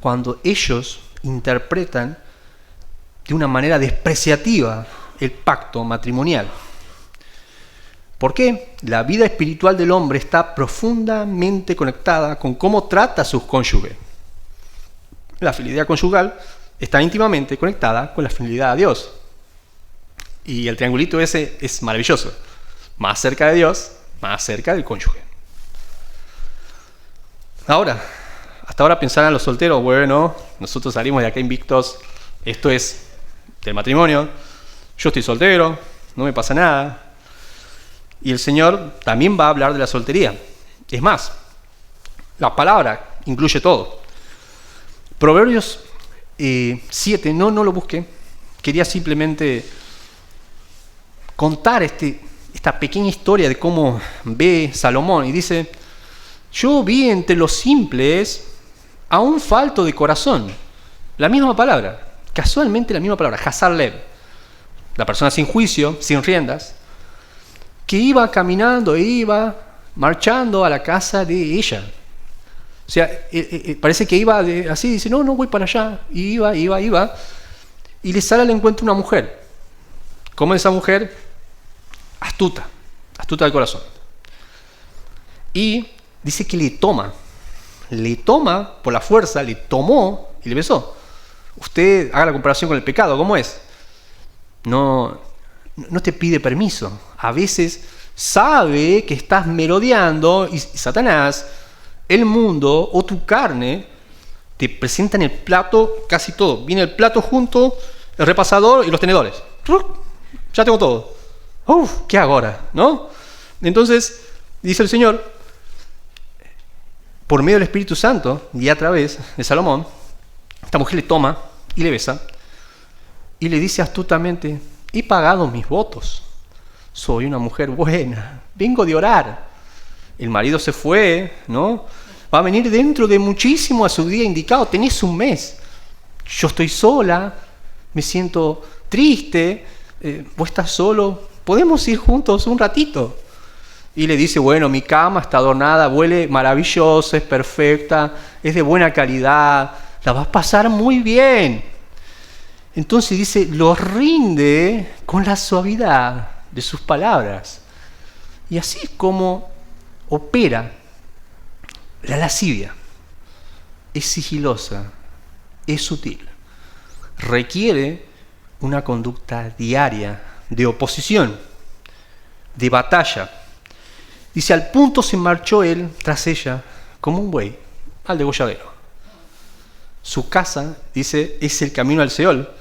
Speaker 1: cuando ellos interpretan de una manera despreciativa el pacto matrimonial. ¿Por qué? La vida espiritual del hombre está profundamente conectada con cómo trata a sus cónyuges. La fidelidad conyugal está íntimamente conectada con la fidelidad a Dios. Y el triangulito ese es maravilloso. Más cerca de Dios, más cerca del cónyuge. Ahora, hasta ahora pensaban los solteros, bueno, nosotros salimos de acá invictos, esto es del matrimonio, yo estoy soltero, no me pasa nada. Y el Señor también va a hablar de la soltería. Es más, la palabra incluye todo. Proverbios 7, no lo busqué, quería simplemente contar esta pequeña historia de cómo ve Salomón. Y dice, yo vi entre los simples a un falto de corazón. La misma palabra, casualmente la misma palabra, Hazar Lev. La persona sin juicio, sin riendas, que iba caminando e iba marchando a la casa de ella. O sea, parece que iba así, dice, no voy para allá. Y iba. Y le sale al encuentro una mujer. ¿Cómo es esa mujer? Astuta del corazón. Y dice que le toma por la fuerza, le tomó y le besó. Usted haga la comparación con el pecado, ¿cómo es? No te pide permiso. A veces sabe que estás merodeando y Satanás, el mundo o tu carne te presentan el plato casi todo. Viene el plato junto, el repasador y los tenedores. Ya tengo todo. ¿Qué hago ahora? ¿No? Entonces, dice el Señor, por medio del Espíritu Santo y a través de Salomón, esta mujer le toma y le besa y le dice astutamente, he pagado mis votos, soy una mujer buena, vengo de orar. El marido se fue, ¿no? Va a venir dentro de muchísimo a su día indicado, tenés un mes. Yo estoy sola, me siento triste, vos estás solo, podemos ir juntos un ratito. Y le dice, bueno, mi cama está adornada, huele maravilloso, es perfecta, es de buena calidad, la vas a pasar muy bien. Entonces dice, lo rinde con la suavidad de sus palabras. Y así es como opera la lascivia. Es sigilosa, es sutil, requiere una conducta diaria de oposición, de batalla. Dice, al punto se marchó él tras ella como un buey al degolladero. Su casa, dice, es el camino al Seol.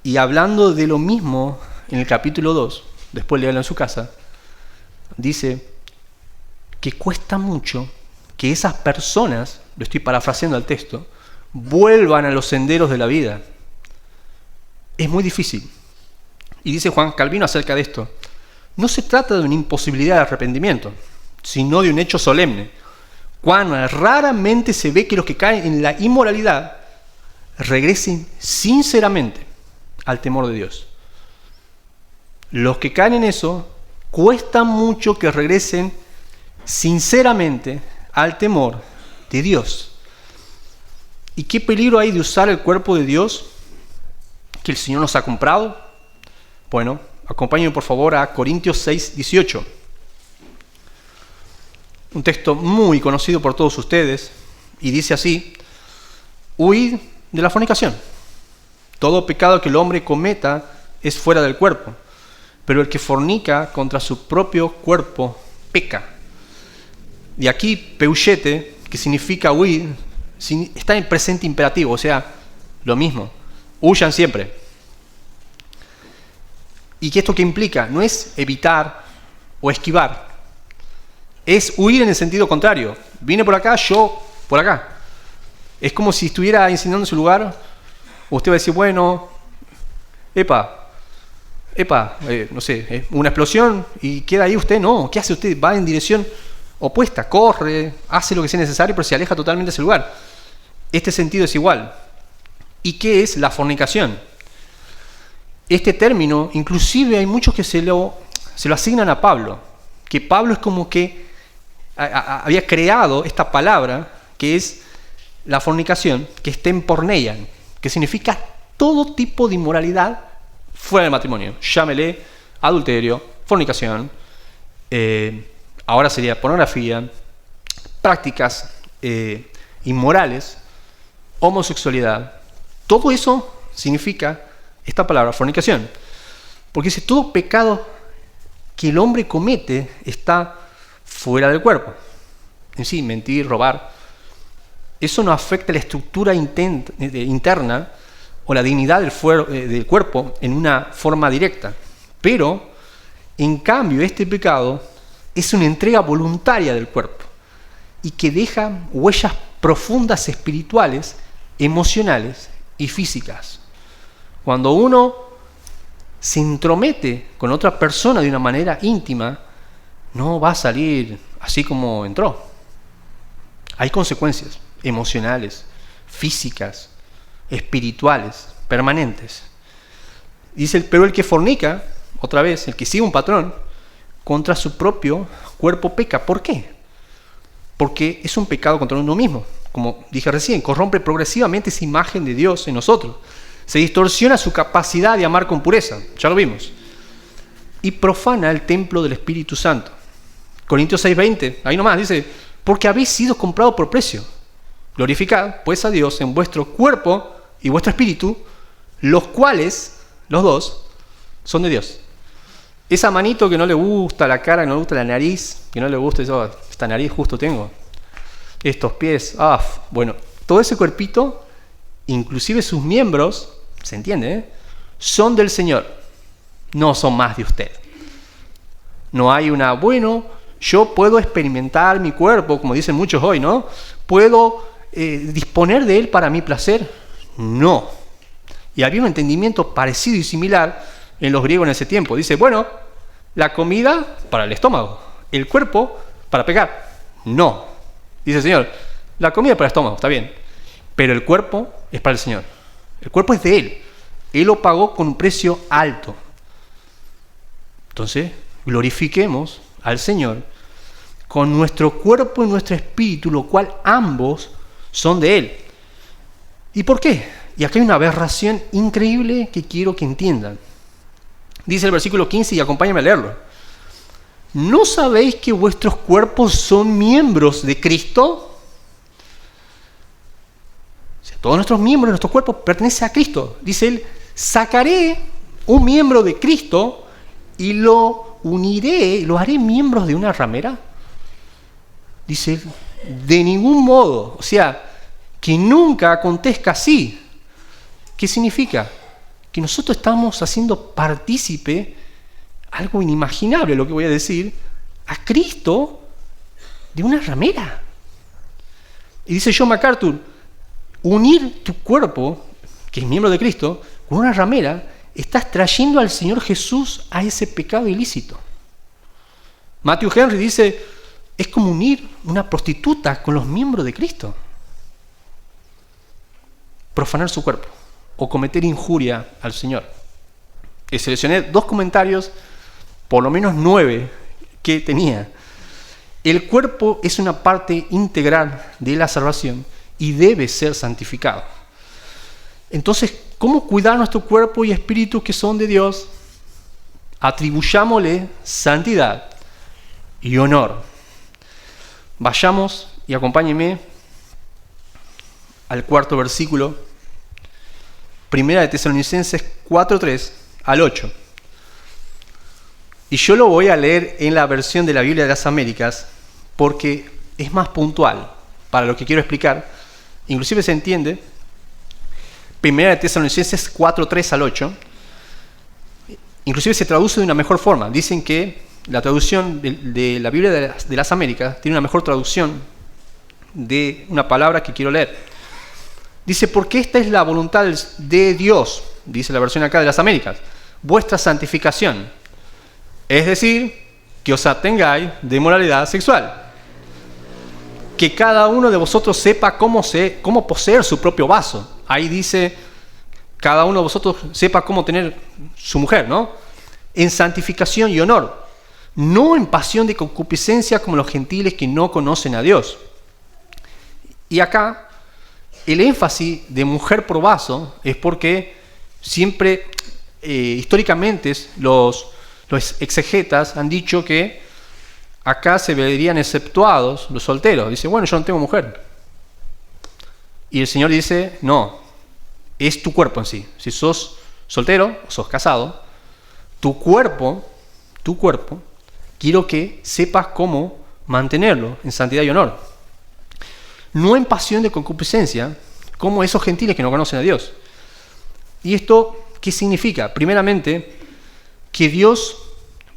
Speaker 1: Y hablando de lo mismo en el capítulo 2, después léalo en su casa, dice que cuesta mucho que esas personas, lo estoy parafraseando al texto, vuelvan a los senderos de la vida. Es muy difícil. Y dice Juan Calvino acerca de esto, no se trata de una imposibilidad de arrepentimiento, sino de un hecho solemne. Cuán raramente se ve que los que caen en la inmoralidad regresen sinceramente al temor de Dios. Los que caen en eso, cuesta mucho que regresen sinceramente al temor de Dios. ¿Y qué peligro hay de usar el cuerpo de Dios que el Señor nos ha comprado? Bueno, Acompáñenme por favor a Corintios 6, 18. Un texto muy conocido por todos ustedes, y dice así: huid de la fornicación. Todo pecado que el hombre cometa es fuera del cuerpo, pero el que fornica contra su propio cuerpo peca. De aquí peuchete, que significa huir, está en presente imperativo, o sea, lo mismo. Huyan siempre. ¿Y qué esto qué implica? No es evitar o esquivar. Es huir en el sentido contrario. Vine por acá, yo por acá. Es como si estuviera incendiando su lugar. Usted va a decir, bueno, no sé, una explosión y queda ahí usted. No, ¿qué hace usted? Va en dirección opuesta, corre, hace lo que sea necesario, pero se aleja totalmente de ese lugar. Este sentido es igual. ¿Y qué es la fornicación? Este término, inclusive hay muchos que se lo asignan a Pablo, que Pablo es como que había creado esta palabra, que es la fornicación, que es temporneian, que significa todo tipo de inmoralidad fuera del matrimonio. Llámele adulterio, fornicación, ahora sería pornografía, prácticas inmorales, homosexualidad. Todo eso significa esta palabra, fornicación. Porque dice, todo pecado que el hombre comete está fuera del cuerpo. En sí, mentir, robar. Eso no afecta la estructura interna o la dignidad del cuerpo en una forma directa. Pero, en cambio, este pecado es una entrega voluntaria del cuerpo y que deja huellas profundas espirituales, emocionales y físicas. Cuando uno se entromete con otra persona de una manera íntima, no va a salir así como entró. Hay consecuencias emocionales, físicas, espirituales, permanentes. Dice, pero el que fornica, otra vez, el que sigue un patrón, contra su propio cuerpo peca. ¿Por qué? Porque es un pecado contra uno mismo. Como dije recién, corrompe progresivamente esa imagen de Dios en nosotros. Se distorsiona su capacidad de amar con pureza, ya lo vimos. Y profana el templo del Espíritu Santo. Corintios 6:20, ahí nomás dice, porque habéis sido comprados por precio. Glorificad pues a Dios en vuestro cuerpo y vuestro espíritu, los cuales, los dos, son de Dios. Esa manito que no le gusta la cara, que no le gusta la nariz, que no le gusta eso, esta nariz justo tengo, estos pies, bueno, todo ese cuerpito, inclusive sus miembros, ¿se entiende? Son del Señor, no son más de usted. No hay bueno, yo puedo experimentar mi cuerpo, como dicen muchos hoy, ¿no? ¿Puedo disponer de él para mi placer? No. Y había un entendimiento parecido y similar en los griegos en ese tiempo. Dice, bueno, la comida para el estómago, el cuerpo para pecar. No. Dice el Señor, la comida para el estómago, está bien, pero el cuerpo es para el Señor. El cuerpo es de Él. Él lo pagó con un precio alto. Entonces, glorifiquemos al Señor con nuestro cuerpo y nuestro espíritu, lo cual ambos son de Él. ¿Y por qué? Y acá hay una aberración increíble que quiero que entiendan. Dice el versículo 15, y acompáñame a leerlo. ¿No sabéis que vuestros cuerpos son miembros de Cristo? O sea, todos nuestros miembros, nuestros cuerpos pertenecen a Cristo. Dice él, sacaré un miembro de Cristo y lo uniré, lo haré miembros de una ramera. Dice él, de ningún modo. O sea, que nunca acontezca así. ¿Qué significa? Que nosotros estamos haciendo partícipe, algo inimaginable lo que voy a decir, a Cristo de una ramera. Y dice John MacArthur, unir tu cuerpo, que es miembro de Cristo, con una ramera, estás trayendo al Señor Jesús a ese pecado ilícito. Matthew Henry dice, es como unir una prostituta con los miembros de Cristo. Profanar su cuerpo o cometer injuria al Señor. Y seleccioné 2 comentarios, por lo menos 9 que tenía. El cuerpo es una parte integral de la salvación y debe ser santificado. Entonces, ¿cómo cuidar nuestro cuerpo y espíritu que son de Dios? atribuyámosle santidad y honor. Vayamos y acompáñenme al cuarto versículo, Primera de Tesalonicenses 4:3 al 8. Y yo lo voy a leer en la versión de la Biblia de las Américas porque es más puntual para lo que quiero explicar. Inclusive se entiende. Primera de Tesalonicenses 4:3 al 8. Inclusive se traduce de una mejor forma. Dicen que la traducción de la Biblia de las Américas tiene una mejor traducción de una palabra que quiero leer. Dice, porque esta es la voluntad de Dios, dice la versión acá de las Américas, vuestra santificación. Es decir, que os atengáis de moralidad sexual. Que cada uno de vosotros sepa cómo poseer su propio vaso. Ahí dice, cada uno de vosotros sepa cómo tener su mujer, ¿no? En santificación y honor. No en pasión de concupiscencia como los gentiles que no conocen a Dios. Y acá, el énfasis de mujer por vaso es porque siempre, históricamente, los exegetas han dicho que acá se verían exceptuados los solteros. Dice, bueno, yo no tengo mujer. Y el Señor dice, no, es tu cuerpo en sí. Si sos soltero o sos casado, tu cuerpo, quiero que sepas cómo mantenerlo en santidad y honor. No en pasión de concupiscencia, como esos gentiles que no conocen a Dios. ¿Y esto qué significa? Primeramente, que Dios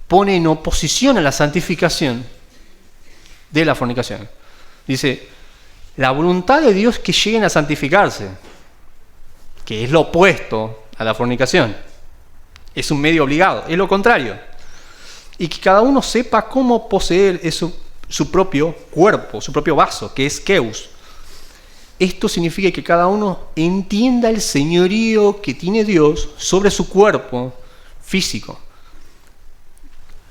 Speaker 1: pone en oposición a la santificación de la fornicación. Dice, la voluntad de Dios es que lleguen a santificarse, que es lo opuesto a la fornicación. Es un medio obligado, es lo contrario. Y que cada uno sepa cómo poseer su propio cuerpo, su propio vaso, que es Keus. Esto significa que cada uno entienda el señorío que tiene Dios sobre su cuerpo físico.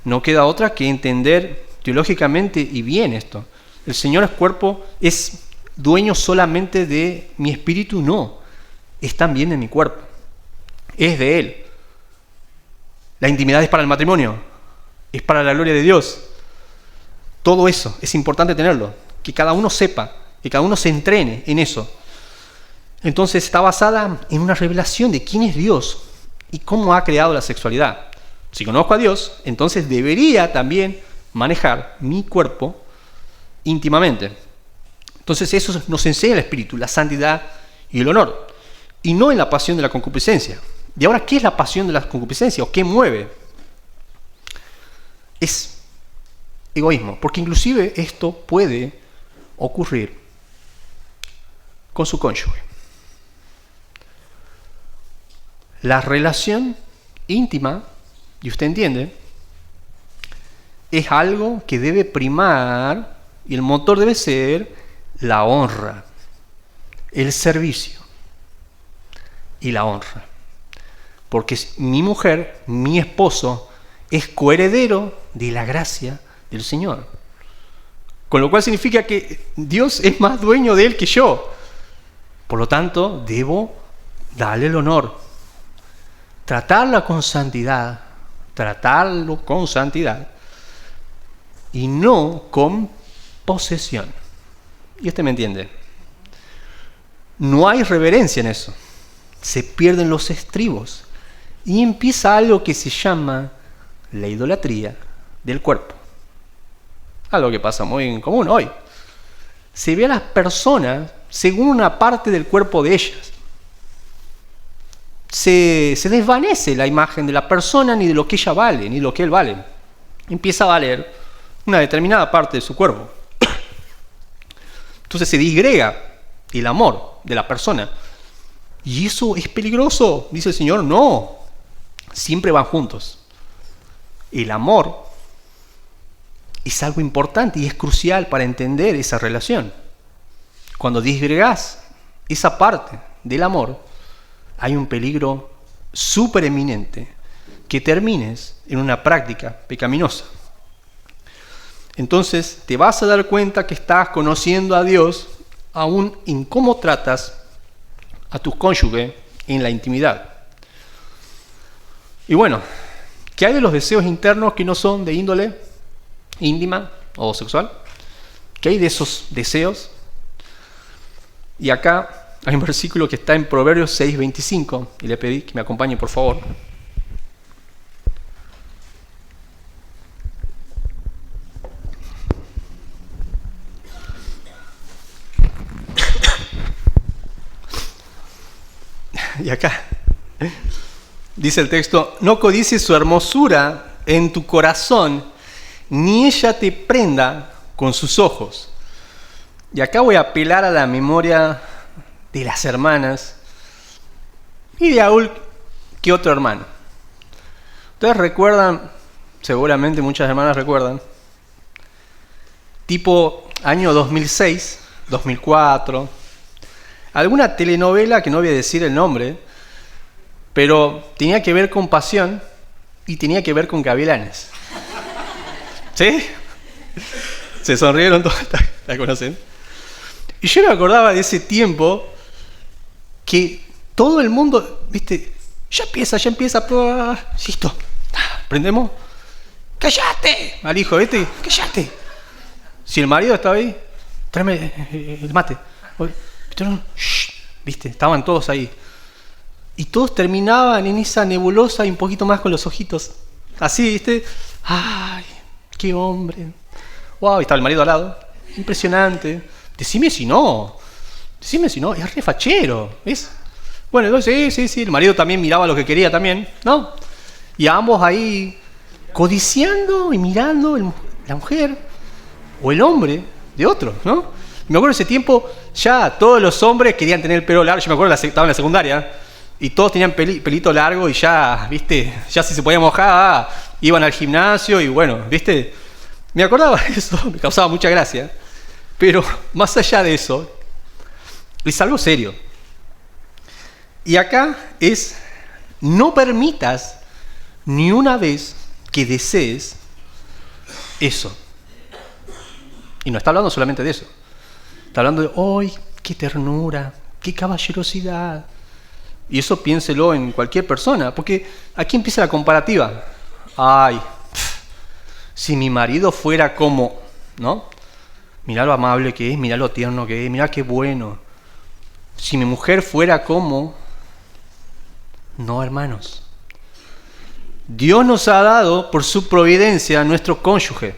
Speaker 1: No queda otra que entender teológicamente y bien esto. El Señor es cuerpo, es dueño solamente de mi espíritu, no. Es también de mi cuerpo. Es de Él. La intimidad es para el matrimonio. Es para la gloria de Dios. Todo eso es importante tenerlo. Que cada uno sepa, que cada uno se entrene en eso. Entonces está basada en una revelación de quién es Dios y cómo ha creado la sexualidad. Si conozco a Dios, entonces debería también manejar mi cuerpo íntimamente. Entonces eso nos enseña el Espíritu, la santidad y el honor. Y no en la pasión de la concupiscencia. ¿Y ahora qué es la pasión de la concupiscencia? ¿O qué mueve? Es egoísmo. Porque inclusive esto puede ocurrir con su cónyuge. La relación íntima, y usted entiende, es algo que debe primar y el motor debe ser la honra, el servicio y la honra. Porque mi mujer, mi esposo, es coheredero de la gracia del Señor. Con lo cual significa que Dios es más dueño de él que yo. Por lo tanto, debo darle el honor. Tratarlo con santidad y no con posesión. Y usted me entiende. No hay reverencia en eso. Se pierden los estribos y empieza algo que se llama la idolatría del cuerpo. Algo que pasa muy en común hoy. Se ve a las personas según una parte del cuerpo de ellas. Se desvanece la imagen de la persona, ni de lo que ella vale, ni de lo que él vale. Empieza a valer una determinada parte de su cuerpo. Entonces se disgrega el amor de la persona. ¿Y eso es peligroso? Dice el Señor. No, siempre van juntos. El amor es algo importante y es crucial para entender esa relación. Cuando disgregás esa parte del amor, hay un peligro súper eminente que termines en una práctica pecaminosa. Entonces te vas a dar cuenta que estás conociendo a Dios aún en cómo tratas a tu cónyuge en la intimidad. Y bueno, ¿Qué hay de los deseos internos que no son de índole íntima o sexual? ¿Qué hay de esos deseos? Y acá hay un versículo que está en Proverbios 6:25, y le pedí que me acompañe, por favor. Y acá dice el texto: no codicies su hermosura en tu corazón, ni ella te prenda con sus ojos. Y acá voy a apelar a la memoria de las hermanas y de aún que otro hermano. Ustedes recuerdan, seguramente muchas hermanas recuerdan, tipo año 2006, 2004, alguna telenovela que no voy a decir el nombre, pero tenía que ver con pasión y tenía que ver con gavilanes. ¿Sí? Se sonrieron todos, ¿la conocen? Y yo me acordaba de ese tiempo que todo el mundo, viste, ya empieza, listo, prendemos, ¡cállate! Al hijo, viste, ¡cállate! Si el marido estaba ahí, tráeme el mate. Viste, estaban todos ahí. Y todos terminaban en esa nebulosa y un poquito más con los ojitos. Así, viste, ¡ay, qué hombre! ¡Wow! Y estaba el marido al lado, impresionante. Decime si no, es re fachero, ¿ves? Bueno, entonces, sí, el marido también miraba lo que quería también, ¿no? Y ambos ahí codiciando y mirando la mujer o el hombre de otro, ¿no? Me acuerdo ese tiempo, ya todos los hombres querían tener el pelo largo. Yo me acuerdo, estaba en la secundaria, y todos tenían pelito largo y ya, ¿viste? Ya si se podía mojar, iban al gimnasio y bueno, ¿viste? Me acordaba de eso, me causaba mucha gracia. Pero más allá de eso, es algo serio. Y acá es: no permitas ni una vez que desees eso. Y no está hablando solamente de eso. Está hablando de, ¡ay, qué ternura, qué caballerosidad! Y eso piénselo en cualquier persona, porque aquí empieza la comparativa. ¡Ay, si mi marido fuera como!, ¿no? Mirá lo amable que es, mirá lo tierno que es, mirá qué bueno. Si mi mujer fuera como... No, hermanos. Dios nos ha dado por su providencia a nuestro cónyuge.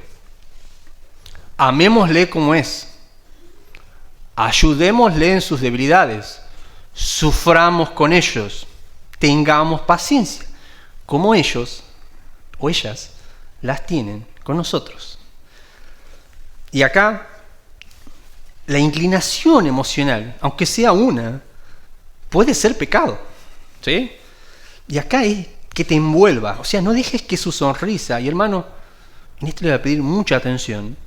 Speaker 1: Amémosle como es. Ayudémosle en sus debilidades. Suframos con ellos. Tengamos paciencia, como ellos o ellas las tienen con nosotros. Y acá, la inclinación emocional, aunque sea una, puede ser pecado, ¿sí? Y acá es que te envuelva, o sea, no dejes que su sonrisa, y hermano, en esto le voy a pedir mucha atención.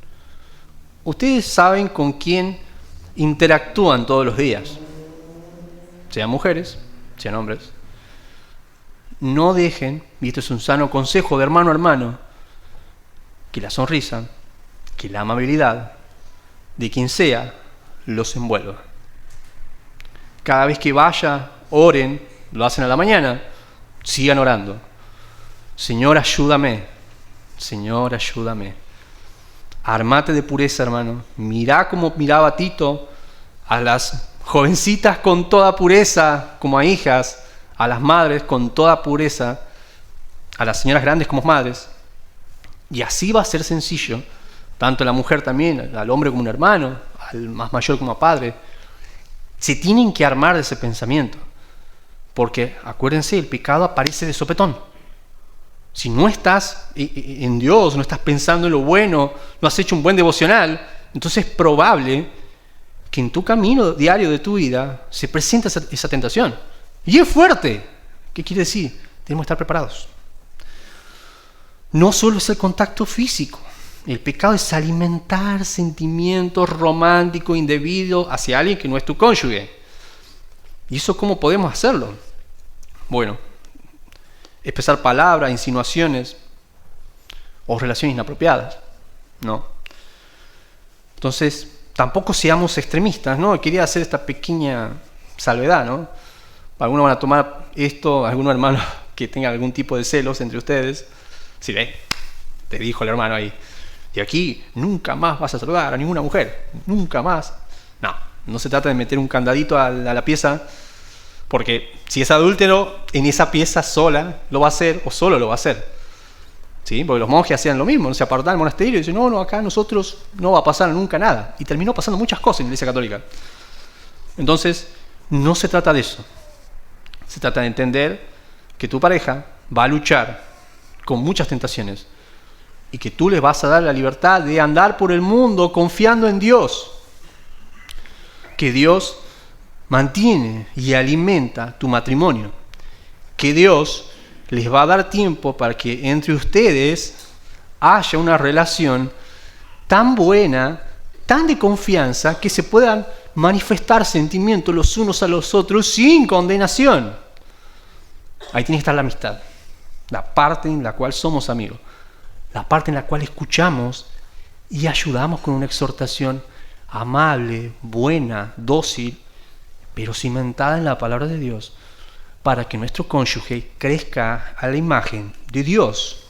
Speaker 1: Ustedes saben con quién interactúan todos los días, sean mujeres, sean hombres. No dejen, y esto es un sano consejo de hermano a hermano, que la sonrisa, que la amabilidad de quien sea los envuelva. Cada vez que vaya, oren, lo hacen a la mañana, sigan orando. Señor, ayúdame. Señor, ayúdame. Armate de pureza, hermano. Mirá como miraba Tito a las jovencitas con toda pureza, como a hijas, a las madres con toda pureza, a las señoras grandes como madres. Y así va a ser sencillo, tanto la mujer también, al hombre como un hermano, al más mayor como a padre. Se tienen que armar de ese pensamiento, porque acuérdense, el pecado aparece de sopetón. Si no estás en Dios, no estás pensando en lo bueno, no has hecho un buen devocional, entonces es probable que en tu camino diario de tu vida se presente esa tentación. Y es fuerte. ¿Qué quiere decir? Tenemos que estar preparados. No solo es el contacto físico. El pecado es alimentar sentimientos románticos indebidos hacia alguien que no es tu cónyuge. ¿Y eso cómo podemos hacerlo? Bueno, expresar palabras, insinuaciones o relaciones inapropiadas, ¿no? Entonces, tampoco seamos extremistas, ¿no? Quería hacer esta pequeña salvedad, ¿no? Algunos van a tomar esto, algunos hermanos que tengan algún tipo de celos entre ustedes, Sí, te dijo el hermano ahí. De aquí nunca más vas a saludar a ninguna mujer. Nunca más. No se trata de meter un candadito a la pieza, porque si es adúltero, en esa pieza sola lo va a hacer o solo lo va a hacer. ¿Sí? Porque los monjes hacían lo mismo, se apartaban del monasterio y decían, no, acá nosotros no va a pasar nunca nada. Y terminó pasando muchas cosas en la Iglesia Católica. Entonces, no se trata de eso. Se trata de entender que tu pareja va a luchar con muchas tentaciones y que tú les vas a dar la libertad de andar por el mundo confiando en Dios. Que Dios mantiene y alimenta tu matrimonio. Que Dios les va a dar tiempo para que entre ustedes haya una relación tan buena, tan de confianza, que se puedan manifestar sentimientos los unos a los otros sin condenación. Ahí tiene que estar la amistad, la parte en la cual somos amigos, la parte en la cual escuchamos y ayudamos con una exhortación amable, buena, dócil, pero cimentada en la palabra de Dios, para que nuestro cónyuge crezca a la imagen de Dios.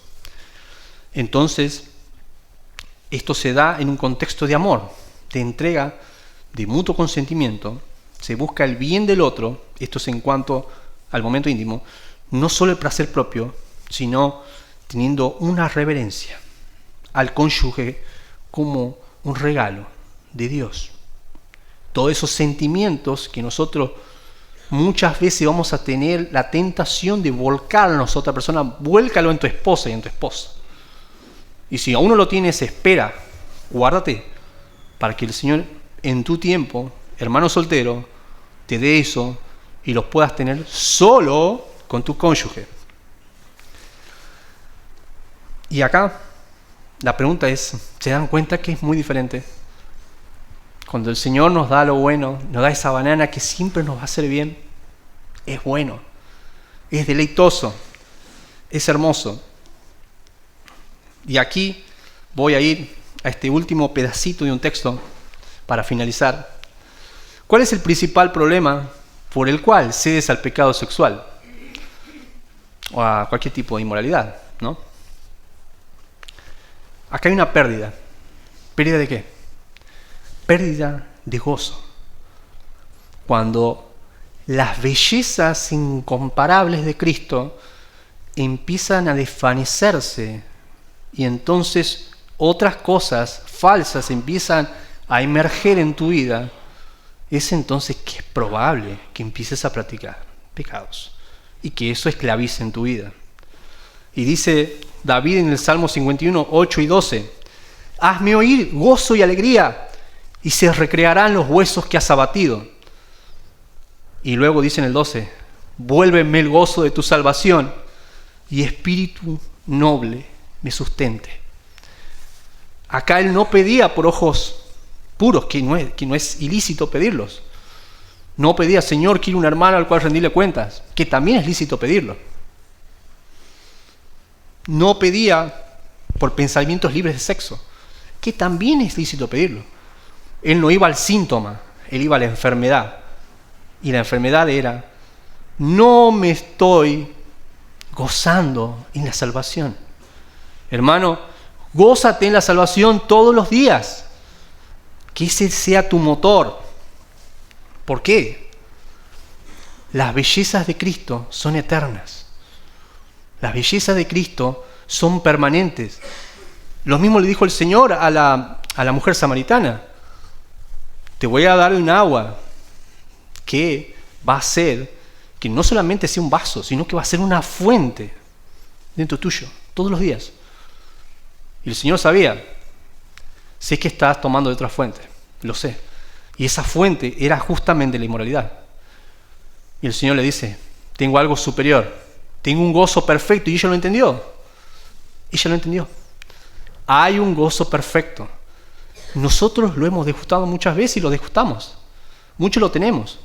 Speaker 1: Entonces, esto se da en un contexto de amor, de entrega, de mutuo consentimiento. Se busca el bien del otro, esto es en cuanto al momento íntimo, no solo el placer propio, sino teniendo una reverencia al cónyuge como un regalo de Dios. Todos esos sentimientos que nosotros muchas veces vamos a tener la tentación de volcarnos a otra persona, vuélcalo en tu esposa y en tu esposa. Y si aún no lo tienes, espera, guárdate, para que el Señor en tu tiempo, hermano soltero, te dé eso y los puedas tener solo con tu cónyuge. Y acá la pregunta es, ¿se dan cuenta que es muy diferente? Cuando el Señor nos da lo bueno, nos da esa banana que siempre nos va a hacer bien, es bueno, es deleitoso, es hermoso. Y aquí voy a ir a este último pedacito de un texto para finalizar. ¿Cuál es el principal problema por el cual cedes al pecado sexual? O a cualquier tipo de inmoralidad, ¿no? Acá hay una pérdida. ¿Pérdida de qué? Pérdida de gozo. Cuando las bellezas incomparables de Cristo empiezan a desvanecerse y entonces otras cosas falsas empiezan a emerger en tu vida, es entonces que es probable que empieces a practicar pecados y que eso esclavice en tu vida. Y dice David en el Salmo 51, 8 y 12, hazme oír gozo y alegría, y se recrearán los huesos que has abatido. Y luego dice en el 12, vuélveme el gozo de tu salvación, y espíritu noble me sustente. Acá él no pedía por ojos puros, que no es ilícito pedirlos. No pedía, Señor, quiero un hermano al cual rendirle cuentas, que también es lícito pedirlo. No pedía por pensamientos libres de sexo, que también es lícito pedirlo. Él no iba al síntoma, él iba a la enfermedad. Y la enfermedad era, no me estoy gozando en la salvación. Hermano, gózate en la salvación todos los días. Que ese sea tu motor. ¿Por qué? Las bellezas de Cristo son eternas. Las bellezas de Cristo son permanentes. Lo mismo le dijo el Señor a la mujer samaritana. Te voy a dar un agua que va a ser, que no solamente sea un vaso, sino que va a ser una fuente dentro tuyo, todos los días. Y el Señor sabía, sé que estás tomando de otra fuente, lo sé. Y esa fuente era justamente la inmoralidad. Y el Señor le dice, tengo algo superior, tengo un gozo perfecto. Y ella lo entendió. Ella lo entendió. Hay un gozo perfecto. Nosotros lo hemos degustado muchas veces y lo degustamos. Muchos lo tenemos.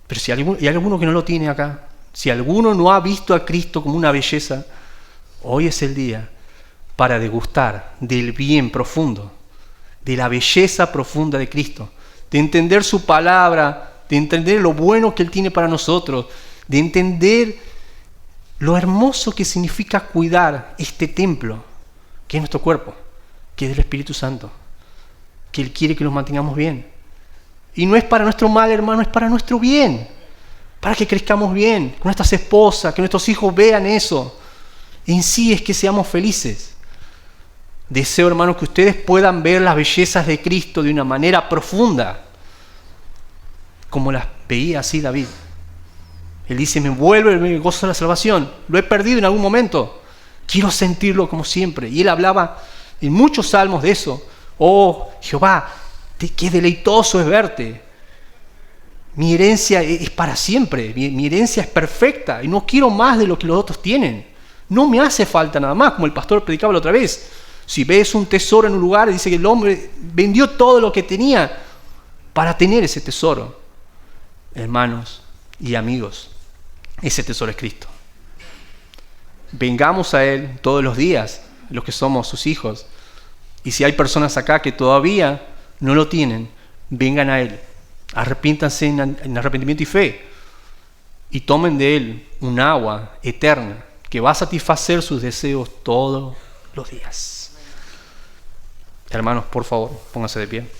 Speaker 1: Pero si hay alguno que no lo tiene acá, si alguno no ha visto a Cristo como una belleza, hoy es el día para degustar del bien profundo, de la belleza profunda de Cristo, de entender su palabra, de entender lo bueno que Él tiene para nosotros, de entender lo hermoso que significa cuidar este templo, que es nuestro cuerpo, que es del Espíritu Santo, que Él quiere que los mantengamos bien. Y no es para nuestro mal, hermano, es para nuestro bien, para que crezcamos bien, con nuestras esposas, que nuestros hijos vean eso. En sí es que seamos felices. Deseo, hermano, que ustedes puedan ver las bellezas de Cristo de una manera profunda, como las veía así David. Él dice, me vuelve el gozo de la salvación. Lo he perdido en algún momento. Quiero sentirlo como siempre. Y él hablaba en muchos salmos de eso. Oh, Jehová, qué deleitoso es verte. Mi herencia es para siempre. Mi herencia es perfecta. Y no quiero más de lo que los otros tienen. No me hace falta nada más, como el pastor predicaba la otra vez. Si ves un tesoro en un lugar, dice que el hombre vendió todo lo que tenía para tener ese tesoro. Hermanos y amigos, ese tesoro es Cristo. Vengamos a Él todos los días, los que somos sus hijos. Y si hay personas acá que todavía no lo tienen, vengan a Él. Arrepiéntanse en arrepentimiento y fe. Y tomen de Él un agua eterna que va a satisfacer sus deseos todos los días. Hermanos, por favor, pónganse de pie.